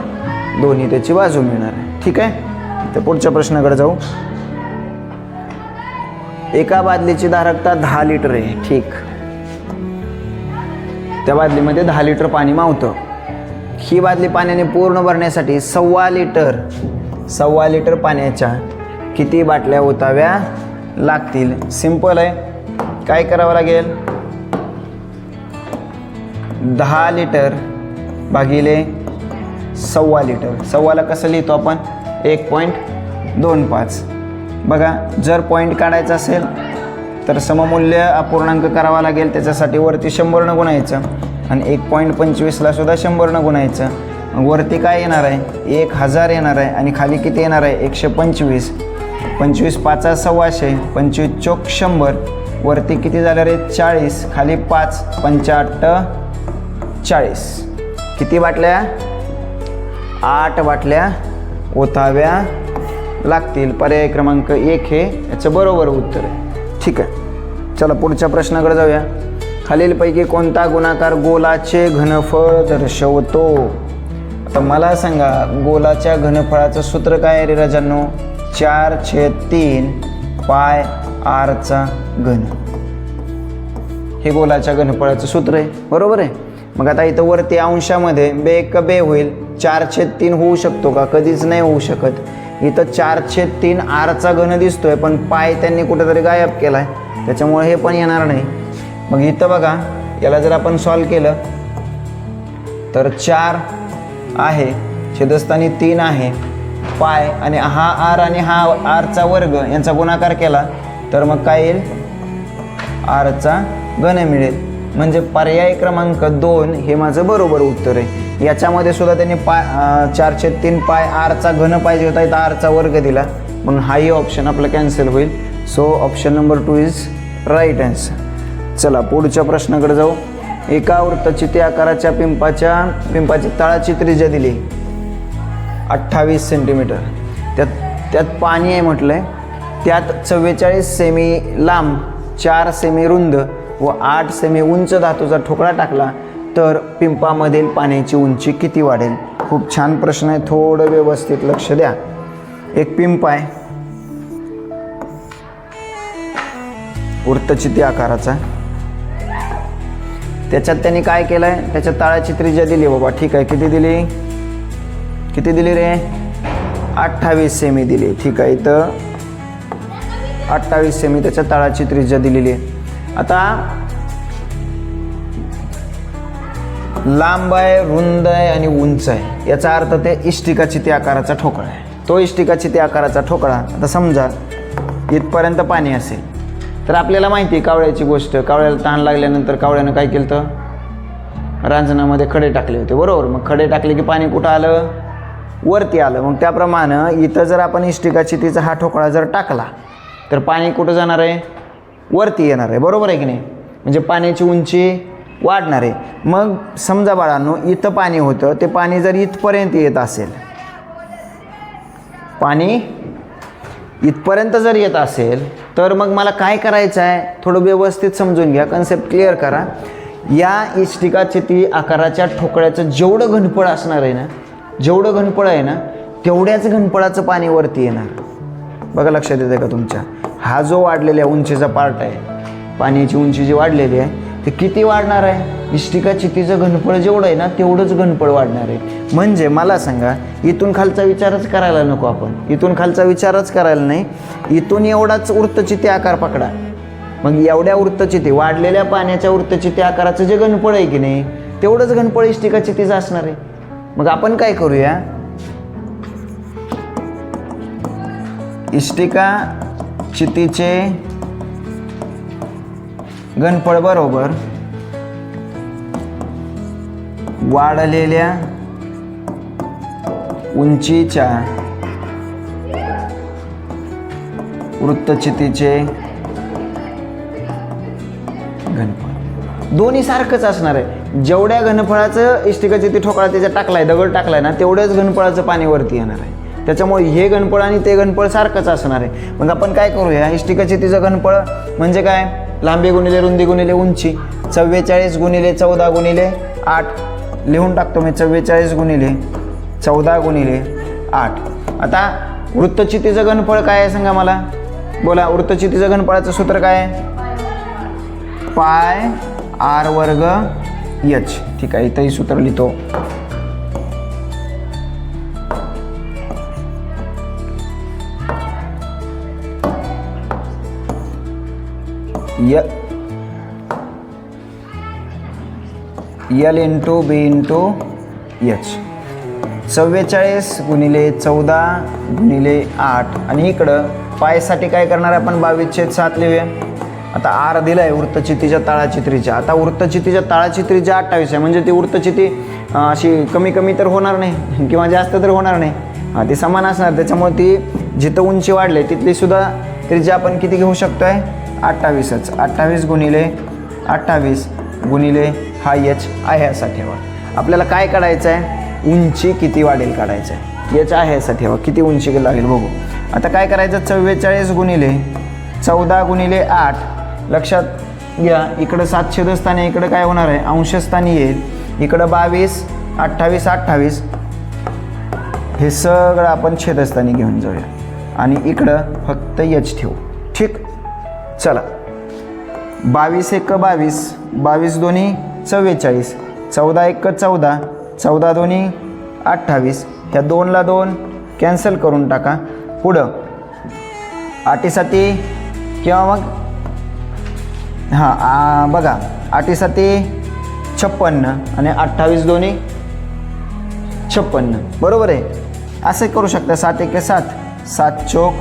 2 ही त्याची बाजू मिळणार आहे. ठीक आहे, तर पुढच्या प्रश्नाकडे जाऊ. एका बादलीची धारकता 10 लिटर आहे. ठीक, त्या बादलीमध्ये 10 लिटर पाणी मावतं. ही बादली पाण्याने पूर्ण भरण्यासाठी 1.25 लिटर पाण्याच्या किती बाटल्या ओताव्या लागतील. सिंपल आहे, काय करावं लागेल, 10 लिटर भागिले 1.25 लिटर. 1.25ला कसं लिहितो आपण, 1.25. बघा, जर पॉईंट काढायचा असेल तर सममूल्य अपूर्णांक करावा लागेल. त्याच्यासाठी वरती 100 गुणायचं आणि 1.25ला सुद्धा 100 गुणायचं. मग वरती काय येणार आहे, 1000 येणार आहे आणि खाली किती येणार आहे, 125. 25 5 125, 25 चोक 100, वरती किती झालं रे, 40, खाली 5 5 40. किती बाटल्या, 8 बाटल्या ओताव्या लागतील. पर्याय क्रमांक 1 हे याचं बरोबर उत्तर आहे. ठीक आहे, चला पुढच्या प्रश्नाकडे जाऊया. खालीलपैकी कोणता गुणाकार गोलाचे घनफळ दर्शवतो. आता मला सांगा, गोलाच्या घनफळाचं सूत्र काय आहे रे राजांनो, 4/3 पाय आरचा घन. हे गोलाच्या घनफळाचं सूत्र आहे, बरोबर आहे. मग आता इथं वरती अंशामध्ये बे होईल, 4/3 होऊ शकतो का, कधीच नाही होऊ शकत. इथं 4/3 आरचा घन दिसतोय, पण पाय त्यांनी कुठेतरी गायब केला आहे, त्याच्यामुळे हे पण येणार नाही. मग इथं बघा, याला जर आपण सॉल्व केलं तर 4 आहे, छेदस्थानी 3 आहे, पाय आणि हा आर आणि हा आरचा वर्ग यांचा गुणाकार केला तर मग काय येईल, आरचा घन मिळेल. म्हणजे पर्याय क्रमांक 2 हे माझं बरोबर उत्तर आहे. याच्यामध्ये सुद्धा त्यांनी 4/3 पाय आरचा घन पाहिजे होता, इथं आरचा वर्ग दिला, म्हणून हाही ऑप्शन आपला कॅन्सल होईल. So option number 2 is right answer. चला पुढच्या प्रश्नाकडे जाऊ. एका वृत्तचिती आकाराच्या पिंपाची तळाची त्रिज्या दिली 28 सेंटीमीटर. त्यात पाणी आहे म्हटलंय, त्यात 44 सेमी लांब, 4 सेमी रुंद व 8 सेमी उंच धातूचा ठोकळा टाकला तर पिंपामधील पाण्याची उंची किती वाढेल. खूप छान प्रश्न आहे, थोडं व्यवस्थित लक्ष द्या. एक पिंप आहे वृत्तचिती आकाराचा, त्याच्यात त्यांनी काय केलं आहे, त्याच्या तळाची त्रिज्या दिली बाबा. ठीक आहे, किती दिली रे, 28 सेमी दिली. ठीक आहे, इथं 28 सेमी त्याच्या तळाची त्रिज्या दिलेली आहे. आता लांब आहे, रुंद आहे आणि उंच आहे, याचा अर्थ ते इष्टिकाचिती आकाराचा ठोकळा आहे. तो इष्टिकाचिती आकाराचा ठोकळा, आता समजा इथपर्यंत पाणी असेल तर आपल्याला माहिती आहे कावळ्याची गोष्ट, कावळ्याला तहान लागल्यानंतर कावळ्यानं काय केलं तर रांजणामध्ये खडे टाकले होते, बरोबर. मग खडे टाकले की पाणी कुठं आलं, वरती आलं. मग त्याप्रमाणे इथं जर आपण इष्टिकाचितीचा हा ठोकळा जर टाकला तर पाणी कुठं जाणार आहे, वरती येणार आहे, बरोबर आहे की नाही. म्हणजे पाण्याची उंची वाढणार आहे. मग समजा बाळांनो, इथं पाणी होतं, ते पाणी जर इथपर्यंत येत असेल, पाणी इथपर्यंत जर येत असेल तर मग मला काय करायचं आहे, थोडं व्यवस्थित समजून घ्या, कन्सेप्ट क्लिअर करा. या इष्टिकाचिती आकाराच्या ठोकळ्याचं जेवढं घनफळ असणार आहे ना, जेवढं घनफळ आहे ना, तेवढ्याच घनफळाचं पाणी वरती येणार. बघा लक्षात येतं का तुमच्या, हा जो वाढलेला उंचीचा पार्ट आहे, पाण्याची उंची जी वाढलेली आहे, ते किती वाढणार आहे? इष्टिका चितीचं घनफळ जेवढं आहे ना तेवढंच घनफळ वाढणार आहे. म्हणजे मला सांगा, इथून खालचा विचारच करायला नको आपण, इथून खालचा विचारच करायला नाही, इथून एवढाच वृत्तचिती आकार पकडा. मग एवढ्या वृत्तचिती वाढलेल्या पाण्याच्या वृत्तचिती आकाराचं जे घनफळ आहे की नाही तेवढंच घनफळ इष्टिका चितीचं असणार आहे. मग आपण काय करूया, इष्टिका चितीचे घनफळ बरोबर वाढलेल्या उंचीच्या वृत्तचितीचे घनफळ दोन्ही सारखंच असणार आहे. जेवढ्या घनफळाचं इष्टिका चिती ठोकळा त्याच्यात टाकलाय, दगड टाकलाय ना तेवढ्याच घनफळाचं पाणी वरती येणार आहे. त्याच्यामुळे हे घनफळ आणि ते घनफळ सारखंच असणार आहे. मग आपण काय करूया, इष्टिका चितीचं घनफळ म्हणजे काय, लांबी गुणिले रुंदी गुणिले उंची, 44 गुणिले 14 गुणिले 8 लिहून टाकतो मी, 44 गुणिले 14 गुणिले 8. आता वृत्तचितीचं घनफळ काय आहे सांगा मला, बोला. वृत्तचितीचं घनफळाचं सूत्र काय आहे? पाय आर वर्ग एच. ठीक आहे, इथंही सूत्र लिहितो. एल इंटू बी इंटू एच. 44 गुणिले 14 गुणिले 8 आणि इकडं पायसाठी काय करणार आहे आपण, 22/7 लिहूया. आता आर दिला आहे वृत्तचितीच्या तळाची त्रिज्या. आता वृत्तचितीच्या तळाची त्रिज्या 28 आहे, म्हणजे ती वृत्तचिती अशी कमी कमी तर होणार नाही किंवा जास्त तर होणार नाही, ती समान असणार. त्याच्यामुळे ती जिथं उंची वाढली तिथली सुद्धा त्रिज्या आपण किती घेऊ शकतो आहे, 28च. 28 गुणिले 28 गुणिले हा एच आहे असा ठेवा. आपल्याला काय काढायचं आहे, उंची किती वाढेल काढायचं आहे. एच आहे असा ठेवा, किती उंची लागेल बघू. आता काय करायचं, 44 गुणिले 14 गुणिले 8. लक्षात घ्या, इकडं 7 छेदस्थानी, इकडं काय होणार आहे, अंशस्थानी येईल. इकडं 22 28 28 हे सगळं आपण छेदस्थानी घेऊन जाऊया आणि इकडं फक्त एच ठेवू. ठीक, चला. 22 1 22, 22 दोन्ही 44, 14 1 14, 14 दोन्ही 28. ह्या 2ला 2 कॅन्सल करून टाका. पुढं 8 7 किंवा मग हां बघा 8 7 56 आणि 28 दोन्ही 56, बरोबर आहे. असं करू शकता. 7 1 7, 7 चौक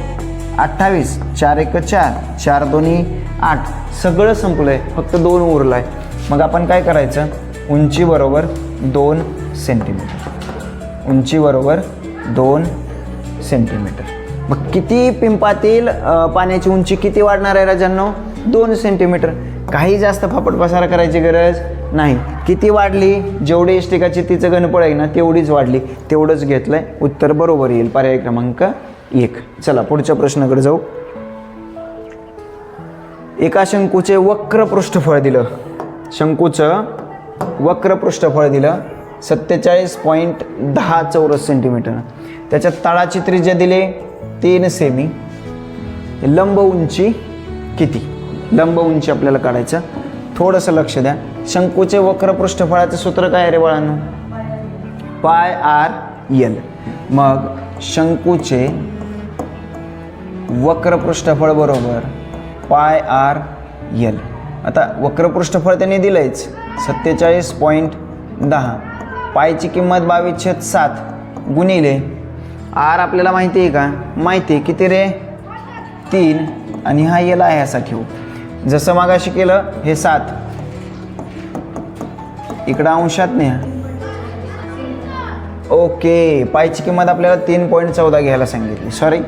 28, 4 1 4, 4 दोन्ही 8. सगळं संपलं आहे, फक्त 2 उरलं आहे. मग आपण काय करायचं, उंची बरोबर 2 सेंटीमीटर. उंची बरोबर 2 सेंटीमीटर. मग किती पिंपातील पाण्याची उंची किती वाढणार आहे राजांनो, 2 सेंटीमीटर. काही जास्त फापट पसारा करायची गरज नाही. किती वाढली, जेवढी इष्टिका चितीचं घनफळ आहे ना तेवढीच वाढली, तेवढंच घेतलं आहे. उत्तर बरोबर येईल, पर्याय क्रमांक 1. चला पुढच्या प्रश्नाकडे जाऊ. एका शंकूचे वक्र पृष्ठफळ दिलं, शंकूचं वक्र पृष्ठफळ दिलं 47.10 चौरस सेंटीमीटर. त्याच्या तळाची त्रिज्या दिली 3 सेमी. लंब उंची किती, लंब उंची आपल्याला काढायचं. थोडंसं लक्ष द्या. शंकूचे वक्र पृष्ठफळाचं सूत्र काय रे बाळांनो, पाय आर एल. मग शंकूचे वक्र पृष्ठफळ बरोबर पाय आर एल. आता वक्र पृष्ठफळ त्यांनी दिलंयच 47.10. पायची किंमत 22/7 गुणिले आर आपल्याला माहिती आहे का, माहिती आहे किती रे, 3 आणि हा एल आहे असा ठेवू. जसं मागाशी केलं हे 7 इकडं अंशात न्या. ओके, पायची किंमत आपल्याला 3.14 घ्यायला सांगितली. सॉरी,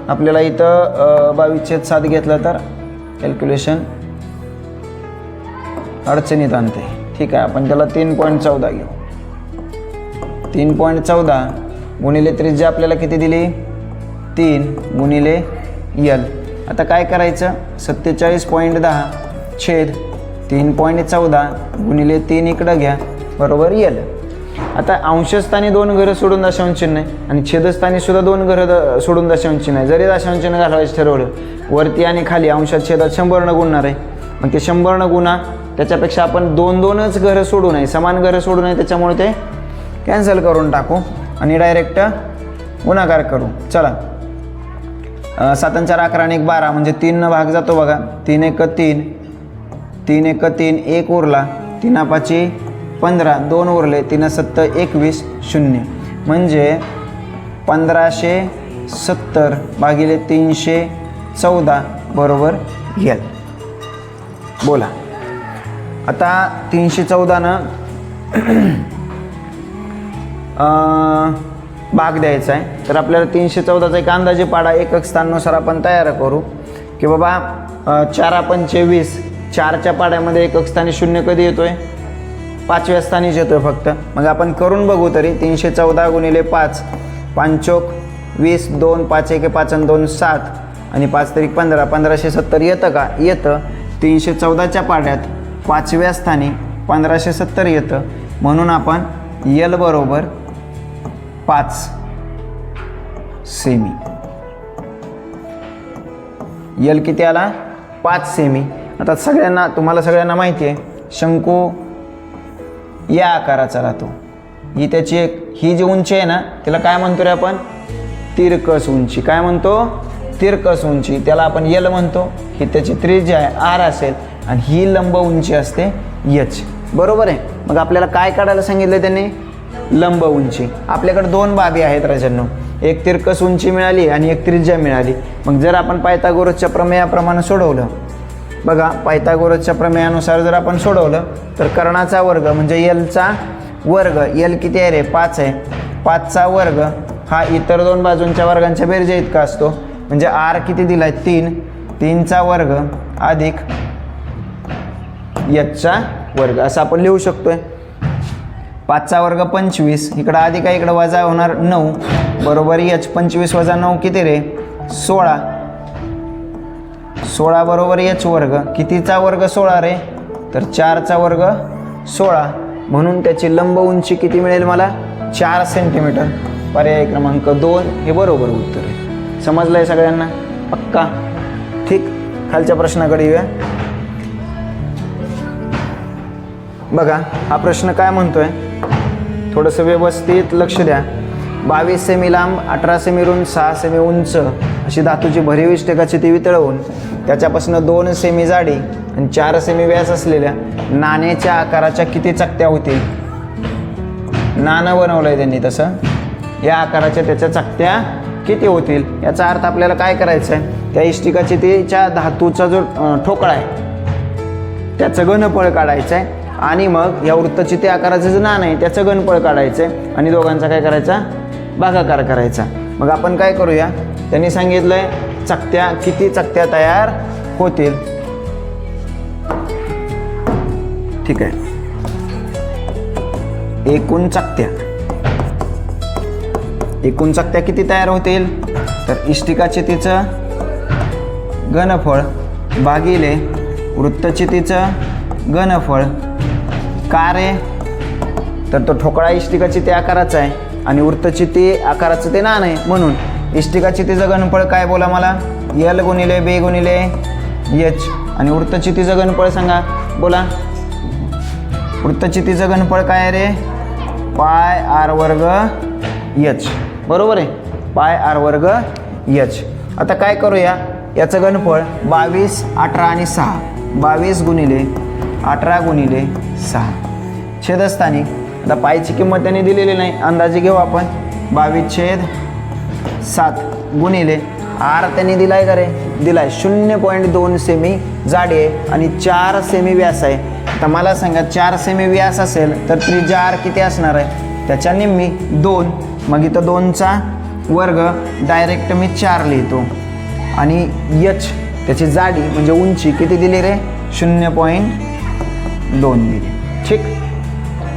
आपल्याला इथं 22/7 घेतलं तर कॅल्क्युलेशन अडचणीत आणते. ठीक आहे, आपण त्याला 3.14 घेऊ. 3.14 गुणिले त्रिज्या आपल्याला किती दिली, 3 गुणिले एल. आता काय करायचं, 47.10 छेद 3.14 गुणिले 3 इकडं घ्या बरोबर एल. आता अंशस्थानी 2 घरं सोडून दशांश चिन्ह आहे आणि छेदस्थानी सुद्धा 2 घरं सोडून दशांश चिन्ह आहे. जरी दशांश चिन्ह घालवायचं ठरवलं वरती आणि खाली अंशात छेदात 100 गुणणार आहे. मग ते 100 गुणा त्याच्यापेक्षा आपण 2-2च घरं सोडू नये, समान घरं सोडू नये, त्याच्यामुळे ते कॅन्सल करून टाकू आणि डायरेक्ट गुणाकार करू. चला 7 आणि 4 11 आणि 1 12 म्हणजे 3 भाग जातो बघा. 3 1 3, 3 1 3, 1 उरला, 3 5 15, 2 उरले, 3 7 21 0 म्हणजे 1570 भागिले 314 बरोबर L. बोला आता 314नं भाग द्यायचा आहे, तर आपल्याला 314चा एक अंदाजे पाडा एकक स्थानानुसार आपण तयार करू की बाबा 4 पंचे 20, 4च्या पाड्यामध्ये एकक स्थानी 0 कधी येतोय? 5व्या स्थानीच येतोय फक्त. मग आपण करून बघू तरी. 314 गुणिले 5, 5 चोक 20, 2 5 1 5 आणि 2 7 आणि 5 तरी 15, 1570 येतं का? येतं. 314च्या पाड्यात 5व्या स्थानी 1570 येतं, म्हणून आपण L बरोबर 5 सेमी. L किती आला? 5 सेमी. आता तुम्हाला सगळ्यांना माहिती आहे शंकू या आकाराचा राहतो. ही त्याची ही जी उंची आहे ना, त्याला काय म्हणतो रे आपण? तिरकस उंची. काय म्हणतो? तिरकस उंची. त्याला आपण L म्हणतो. ही त्याची त्रिज्या आहे R असेल आणि ही लंब उंची असते H. बरोबर आहे. मग आपल्याला काय काढायला सांगितलं त्यांनी? लंब उंची. आपल्याकडे 2 बाबी आहेत राजांनो, एक तिरकस उंची मिळाली आणि एक त्रिज्या मिळाली. मग जर आपण पायथागोरसच्या प्रमेयाप्रमाणे सोडवलं, बघा पायथागोरसच्या प्रमेयानुसार जर आपण सोडवलं तर कर्णाचा वर्ग म्हणजे Lचा वर्ग, L किती आहे रे? 5 आहे. 5चा वर्ग हा इतर 2 बाजूंच्या वर्गांच्या बेरजे इतका असतो, म्हणजे R किती दिलाय? 3. 3चा वर्ग अधिक Hचा वर्ग असं आपण लिहू शकतोय. 5चा वर्ग 25, इकडं अधिक आहे, इकडं वजा होणार 9 बरोबर H. 25 वजा 9 किती रे? 16. 16 बरोबर H वर्ग. कितीचा वर्ग? 16 रे? तर 4चा वर्ग 16, म्हणून त्याची लंब उंची किती मिळेल मला? 4 सेंटीमीटर. पर्याय क्रमांक 2 हे बरोबर उत्तर आहे. समजलंय सगळ्यांना? पक्का? ठीक. खालच्या प्रश्नाकडे येऊया. बघा हा प्रश्न काय म्हणतोय, थोडंसं व्यवस्थित लक्ष द्या. 22 सेमी लांब, 18 सेमी रुंद, 6 सेमी उंच अशी धातूची भरीव इष्टिकाची ती वितळवून त्याच्यापासून 2 सेमी जाडी आणि 4 सेमी व्यास असलेल्या नाण्याच्या आकाराच्या किती चकत्या होतील? नाणं बनवलंय त्यांनी तसं. या आकाराच्या त्याच्या चकत्या किती होतील? याचा अर्थ आपल्याला काय करायचं आहे? त्या इष्टिकाची तिच्या धातूचा जो ठोकळा आहे त्याचं घनफळ काढायचं आहे आणि मग या वृत्तचिती आकाराचं जे नाणं आहे त्याचं घनफळ काढायचं आहे आणि दोघांचा काय करायचा? भागाकार करायचा. मग आपण काय करूया, त्यांनी सांगितलंय चकत्या किती चकत्या तयार होतील. ठीक आहे. एकूण चकत्या किती तयार होतील? तर इष्टिकाचितीचं घनफळ भागिले वृत्तचितीचं घनफळ. का रे? तर तो ठोकळा इष्टिकाचिती आकाराचा आहे आणि वृत्तचिती आकाराचं ते नाणं आहे, म्हणून इष्टिकाचितीचं घनफळ काय बोला मला? L गुणिले B गुणिले H. आणि वृत्तचितीचं घनफळ सांगा बोला. वृत्तचितीचं घनफळ काय रे? पाय R वर्ग H. बरोबर आहे, पाय R वर्ग H. आता काय करूया, याचं घनफळ 22, 18 आणि 6. 22 गुणिले 18 गुणिले 6 छेदस्थानी. आता पायची किंमत त्यांनी दिलेली नाही, अंदाजे घेऊ आपण. 22/7 गुणिले R त्यांनी दिलाय का रे? दिलाय. 0.2 सेमी जाडी आहे आणि 4 सेमी व्यास आहे. आता मला सांगा 4 सेमी व्यास असेल तर त्रिज्या R किती असणार आहे? त्याच्या निम्मी 2. मग इथं 2चा वर्ग डायरेक्ट मी 4 लिहितो आणि H त्याची जाडी म्हणजे उंची किती दिली रे? 0.2 दिली. ठीक.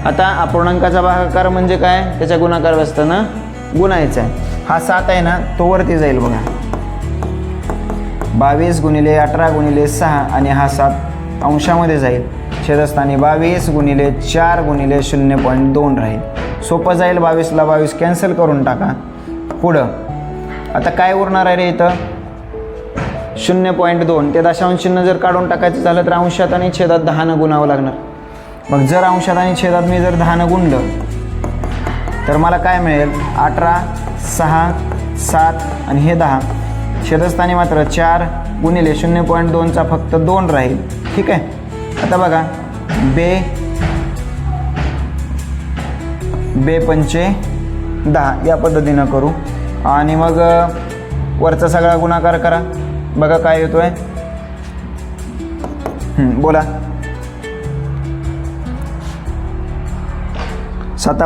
आता अपूर्णांकाचा भागाकार म्हणजे काय? त्याच्या गुणाकार व्यवस्थेनं गुणायचा आहे. हा 7 आहे ना, तो वरती जाईल बघा. 22 गुणिले 18 गुणिले 6 आणि हा 7 अंशामध्ये जाईल. छेदस्थानी 22 गुणिले 4 गुणिले 0.2 राहील. सोपं जाईल. 22ला 22 कॅन्सल करून टाका. पुढं आता काय उरणार आहे रे? इथं 0.2 ते दशांश चिन्ह जर काढून टाकायचं झालं तर अंशात आणि छेदात 10 गुणावं लागणार. मग जर अंशात आणि छेदात मी जर 10 गुणलं तर मला काय मिळेल? 18, 6, 7 आणि हे 10. छेदस्थानी मात्र 4 गुणिले 0.2चा फक्त 2 राहील. ठीक आहे. आता बघा बे पंचे 10 या पद्धतीनं करू आणि मग वरचा सगळा गुणाकार करा. बघा काय येतोय. बोला. 7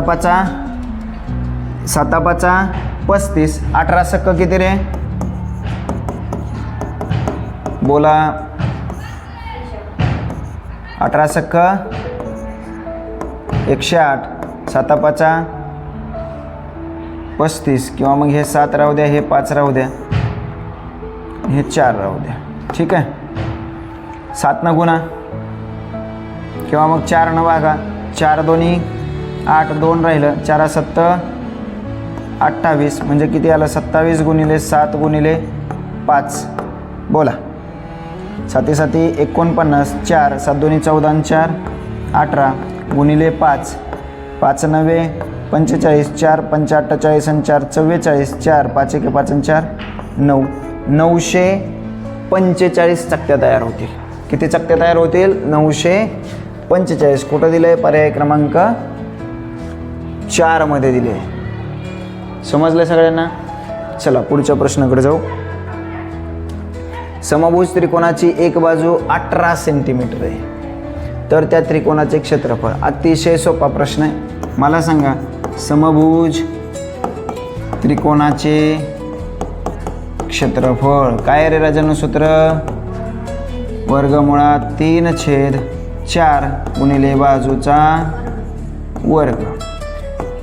35, 18 सक्क किती रे? बोला. 18 सक्क 108. 7 35 किंवा मग हे 7 राहू द्या, हे 5 राहू द्या, हे 4 राहू द्या. ठीक आहे. 7 गुणा किंवा मग 4 भागा. 4 दोन्ही 8, 2 राहिलं. 4 7 28 म्हणजे किती आलं? 27 गुणिले 7 गुणिले 5. बोला. 7 7 49. 4 7 दोन्ही 14 4 18 गुणिले 5. 5 9 45. 4 5 48 आणि 4 44. 4 5 1 5 आणि 4 9. 945 चकत्या तयार होतील. किती चकत्या तयार होतील? 945. कुठं दिलं आहे? पर्याय क्रमांक 4 मध्ये दिले. समजलं सगळ्यांना? चला पुढच्या प्रश्नाकडे जाऊ. समभुज त्रिकोणाची एक बाजू 18 सेंटीमीटर आहे, तर त्या त्रिकोणाचे क्षेत्रफळ. अतिशय सोपा प्रश्न आहे. मला सांगा, समभुज त्रिकोणाचे क्षेत्रफळ काय रे राजानं? सूत्र वर्गमुळात 3/4 गुणिले बाजूचा वर्ग.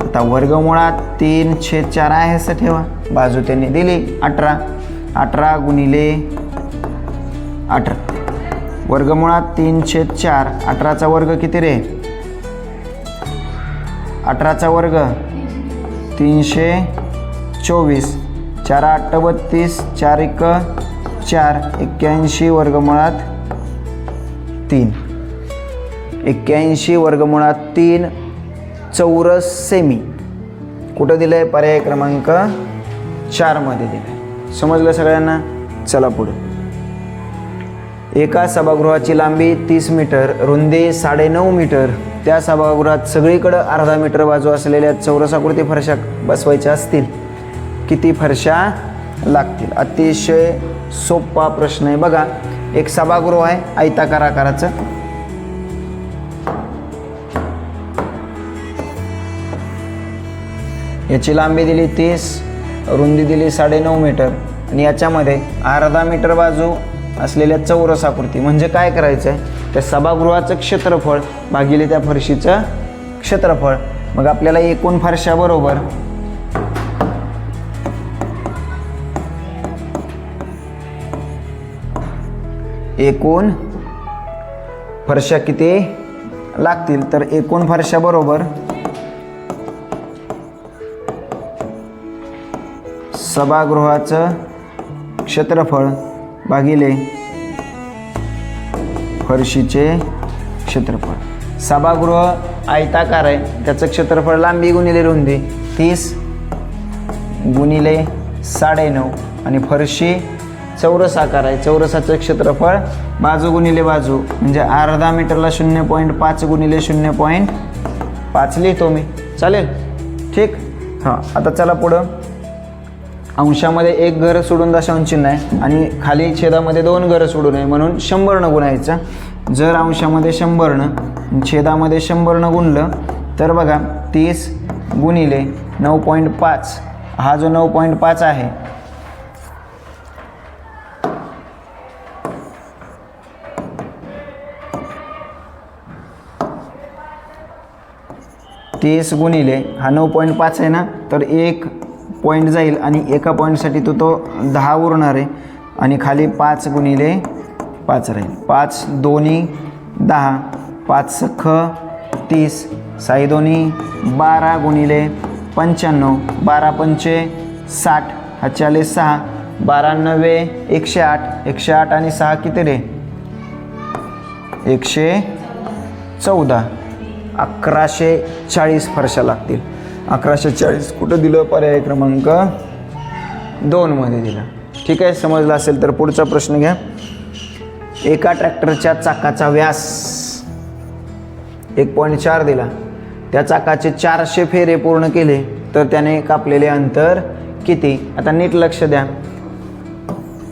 आता वर्गमुळात 3/4 आहे असं ठेवा. बाजू त्यांनी दिली 18. 18 गुणिले 18. वर्गमुळात 3/4. 18चा वर्ग किती रे? 18चा वर्ग 324. 4 8 32. 4 1 4. 81 वर्गमुळात 3. 81 वर्गमुळात 3 चौरस सेमी. कुठं दिलं आहे? पर्याय क्रमांक 4 मध्ये दिलं आहे. समजलं सगळ्यांना? चला पुढे. एका सभागृहाची लांबी 30 मीटर, रुंदी 9.5 मीटर. त्या सभागृहात सगळीकडं अर्धा मीटर बाजू असलेल्या चौरसाकृती फरशा बसवायच्या असतील. किती फरशा लागतील? अतिशय सोपा प्रश्न आहे. बघा, एक सभागृह आहे आयताकार आकाराचं. याची लांबी दिली 30, रुंदी दिली 9.5 मीटर आणि याच्यामध्ये अर्धा मीटर बाजू असलेल्या चौरस आकृती. म्हणजे काय करायचं आहे? त्या सभागृहाचं क्षेत्रफळ भागिले त्या फरशीचं क्षेत्रफळ. मग आपल्याला एकूण फरशा बरोबर एकूण फरशा किती लागतील? तर एकूण फरशा बरोबर सभागृहाचं क्षेत्रफळ भागिले फरशीचे क्षेत्रफळ. सभागृह आयताकार आहे, त्याचं क्षेत्रफळ लांबी गुणिले रुंदी 30 गुणिले 9.5 आणि फरशी चौरस आकार आहे. चौरसाचं क्षेत्रफळ बाजू गुणिले बाजू म्हणजे अर्धा मीटरला 0.5 गुणिले 0.5 लिहितो मी. चालेल? ठीक. हां, आता चला पुढं. अंशामध्ये 1 घर सोडून दशांश चिन्ह आहे आणि खाली छेदामध्ये 2 घरं सोडून आहे, म्हणून 100 गुणायचं. जर अंशामध्ये 100 छेदामध्ये 100 गुणलं तर बघा 30 गुणिले 9.5. हा जो 9.5 आहे 30 गुणिले हा 9.5 आहे ना, तर 1 पॉईंट जाईल आणि एका पॉईंटसाठी तो 10 उरणार आहे आणि खाली 5 गुणिले 5 राहील. 5 दोन्ही 10, 5 सख 30, 6 दोन्ही 12 गुणिले 95, 12 पंचे 60, हा 46, 6 12 108, 108 आणि 6 किती रे 114, 1140 फरशा लागतील. 1140 कुठं दिलं, पर्याय क्रमांक 2 मध्ये दिलं. ठीक आहे, समजलं असेल तर पुढचा प्रश्न घ्या. एका ट्रॅक्टरच्या चाकाचा व्यास 1.4 दिला, त्या चाकाचे 400 फेरे पूर्ण केले तर त्याने कापलेले अंतर किती. आता नीट लक्ष द्या,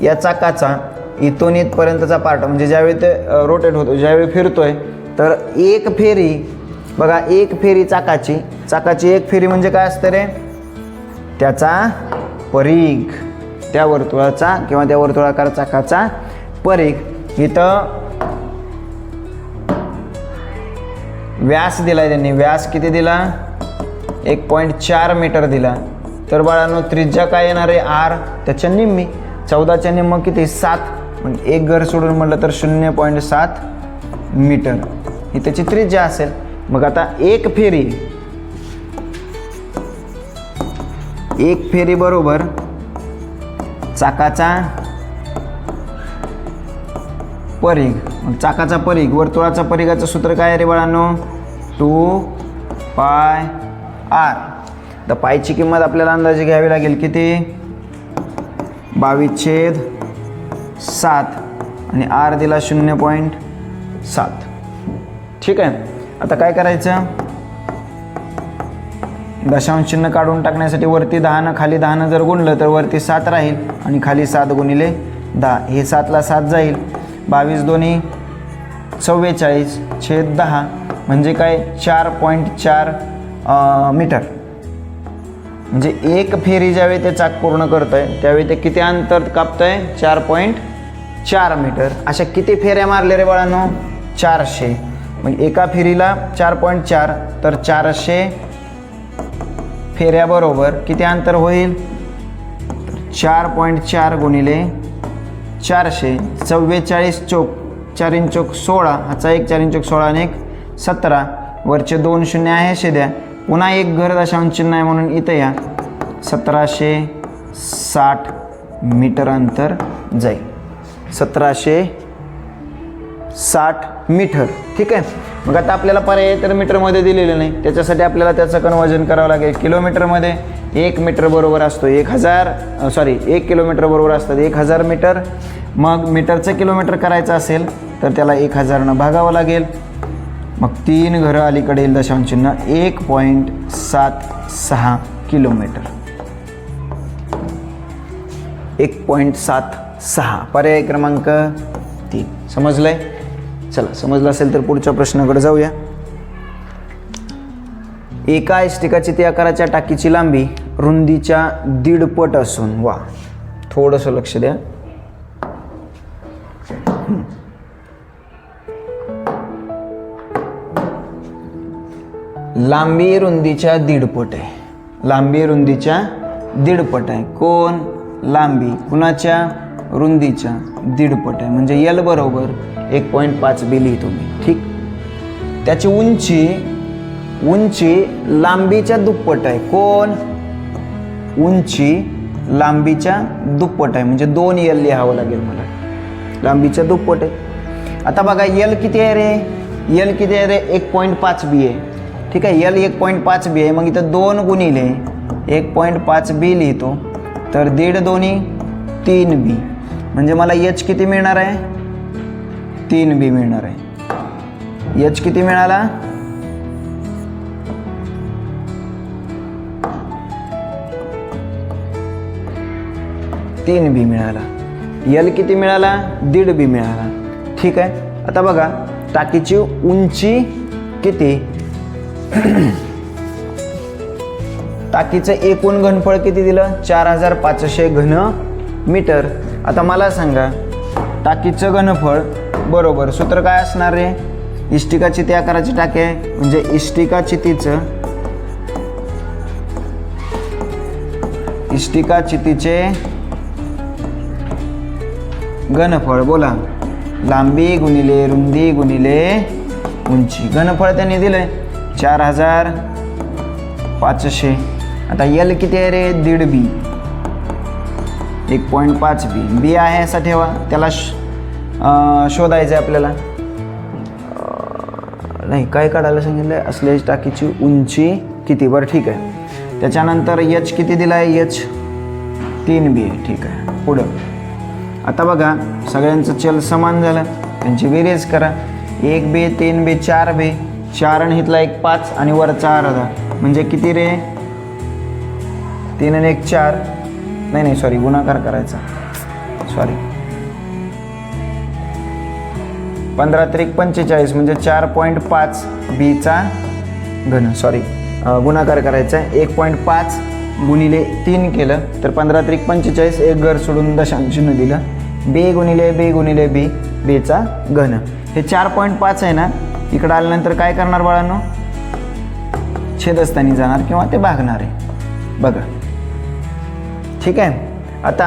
या चाकाचा इथून इथपर्यंतचा पार्ट म्हणजे ज्यावेळी ते रोटेट होतो, ज्यावेळी फिरतोय, तर एक फेरी बघा, एक फेरी चाकाची एक फेरी म्हणजे काय असतं रे, त्याचा परीघ, त्या वर्तुळाचा किंवा त्या वर्तुळाकार चाकाचा परीघ. इथं व्यास दिलाय त्यांनी, व्यास किती दिला 1.4 मीटर दिला. तर बाळांनो त्रिज्या काय येणार आहे आर, त्याच्या निम्मी, 14च्या निम्म किती 7, म्हणजे एक घर सोडून म्हटलं तर 0.7 मीटर ही त्याची त्रिज्या असेल. मग आता एक फेरी बरोबर चाकाचा परीघ. मग चाकाचा परीघ, वर्तुळाचा परीघाचं सूत्र काय आहे रे बाळांनो, 2πr. तर पायची किंमत आपल्याला अंदाजे घ्यावी लागेल किती 22/7 आणि आर दिला 0.7. ठीक आहे, आता काय करायचं, दशांश चिन्ह काढून टाकण्यासाठी वरती 10 खाली 10 जर गुणलं तर वरती 7 राहील आणि खाली 7 गुणिले 10, हे 7ला 7 जाईल, 22 दोन्ही 44/10 म्हणजे काय 4.4 मीटर. म्हणजे एक फेरी ज्यावेळी ते चाक पूर्ण करतंय त्यावेळी ते किती अंतर कापतंय 4.4 मीटर. अशा किती फेऱ्या मारल्या रे बाळांनो 400. मग एका फेरीला 4.4 तर 400 फेऱ्या बरोबर किती अंतर होईल, 4.4 गुणिले 400, 44 चोक 4 चोक 16, हाचा 1 4 चोक 16 आणि 1 17, वरचे 2 शून्य आहे शेद्या, पुन्हा एक घर दशांश चिन्ह आहे म्हणून इथं या 1760 मीटर अंतर जाईल, 1760 मीटर. ठीक आहे, मग आता आपल्याला पर्याय तर मीटरमध्ये दिलेलं नाही, त्याच्यासाठी आपल्याला त्याचं कन्वर्जन करावं लागेल किलोमीटरमध्ये. 1 मीटर बरोबर असतो 1 किलोमीटर बरोबर असतात 1000 मीटर. मग मीटरचं किलोमीटर करायचं असेल तर त्याला 1000नं भागावं लागेल. मग 3 घरं अलीकडे येईल दशांश चिन्ह 1.76 किलोमीटर, 1.76. पर्याय क्रमांक 3. समजलंय? चला, समजलं असेल तर पुढच्या प्रश्नाकडे जाऊया. एका इष्टिका चिती आकाराच्या टाकीची लांबी रुंदीच्या 1.5 पट असून, वा थोडंसं लक्ष द्या, लांबी रुंदीच्या 1.5 पट आहे, लांबी रुंदीच्या 1.5 पट आहे. कोण लांबी कुणाच्या, रुंदीच्या 1.5 पट आहे, म्हणजे यल बरोबर 1.5 बी लिहितो मी. ठीक, त्याची उंची लांबीच्या दुप्पट आहे. कोण, उंची लांबीच्या दुप्पट आहे, म्हणजे 2 यल लिहावं लागेल मला, लांबीच्या दुप्पट आहे. आता बघा यल किती आहे रे, यल किती आहे रे 1.5 बी आहे. ठीक आहे, यल 1.5 बी आहे, मग इथं 2 गुणिले 1.5 बी लिहितो, तर 1.5 दोन्ही 3 बी, म्हणजे मला एच किती मिळणार आहे 3 बी मिळणार आहे. एच किती मिळाला, तीन बी मिळाला. यल किती मिळाला 1.5 बी मिळाला. ठीक आहे, आता बघा टाकीची उंची किती, टाकीचं एकूण घनफळ किती दिलं 4500 घन मीटर. आता मला सांगा टाकीचं घनफळ बरोबर सूत्र काय असणार रे, इष्टिका चिती आकाराची टाकी आहे म्हणजे इष्टिका चितीचे घनफळ, बोला लांबी गुणिले रुंदी गुणिले उंची. घनफळ त्यांनी दिलंय 4500. आता यल किती आहे रे 1.5 बी, 1.5 बी. बी आहे असा ठेवा, त्याला शोधायचं आहे आपल्याला. नाही, काय काढायला सांगितलं आहे, असल्याची टाकीची उंची किती. बरं ठीक आहे. त्याच्यानंतर एच किती दिला आहे, एच 3 बी आहे. ठीक आहे, पुढं. आता बघा सगळ्यांचं चल समान झालं, त्यांची बेरीज करा. 1 बी 3 बी 4 बी, 4 आणि इथला 1 5 आणि वरचा अर्धा म्हणजे किती रे, 3 आणि 1 4. नाही सॉरी, गुणाकार करायचा, सॉरी. 15 त्रिक 45 म्हणजे 4.5 बीचा घन. सॉरी, गुणाकार करायचा आहे. 1.5 गुणिले 3 केलं तर 15 त्रिक 45, एक घर सोडून दशांश चिन्ह दिलं. बी गुणिले बी गुणिले बी, बीचा घन. हे 4.5 आहे ना, इकडं आल्यानंतर काय करणार बाळांनो, छेदस्थानी जाणार किंवा ते भागणार आहे. बघा ठीक आहे. आता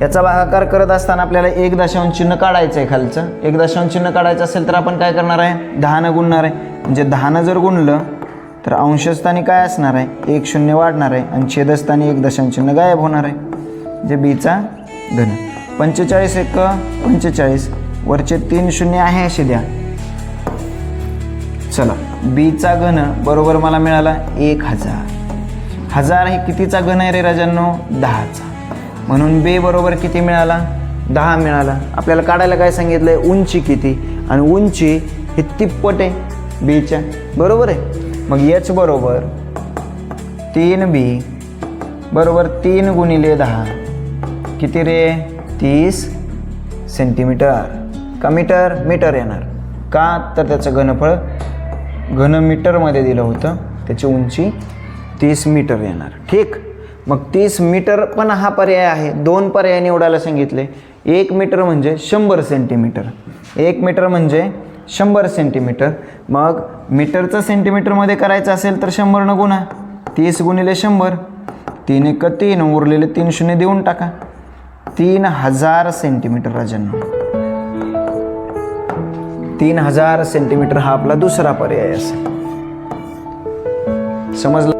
याचा भागाकार करत असताना आपल्याला एक दशांश चिन्ह काढायचं आहे खालचं. एक दशांश चिन्ह काढायचं असेल तर आपण काय करणार आहे, 10 गुणणार आहे. म्हणजे 10 जर गुणलं तर अंशस्थानी काय असणार आहे, 1 0 वाढणार आहे आणि छेदस्थानी एक दशांश चिन्ह गायब होणार आहे, जे बीचा घन. 45 1 45, वरचे 3 0 आहे असे द्या. चला, बीचा घन बरोबर मला मिळाला 1000. 1000 हे कितीचा घन आहे रे राजांनो, 10चा. म्हणून बी बरोबर किती मिळाला, 10 मिळाला. आपल्याला काढायला काय सांगितलं आहे, उंची किती, आणि उंची हे तिप्पट आहे बीच्या, बरोबर आहे. मग एच बरोबर 3 बी बरोबर 3 गुणिले 10 किती रे, 30 सेंटीमीटर. का मीटर, मीटर येणार. का तर त्याचं घनफळ घनमीटरमध्ये दिलं होतं, त्याची उंची 30 मीटर येणार. ठीक. मग 30 मीटर पण हा पर्याय आहे. 2 पर्याय निवडायला सांगितले. 1 मीटर म्हणजे 100 सेंटीमीटर. 1 मीटर म्हणजे 100 सेंटीमीटर. मग मीटरचं सेंटीमीटरमध्ये करायचं असेल तर 100 न गुणा, 30 गुणिले 100, 3 1 3, उरलेले 3 0 देऊन टाका. 3000 सेंटीमीटर राजांनो. 3000 सेंटीमीटर हा आपला दुसरा पर्याय असेल. समजलं.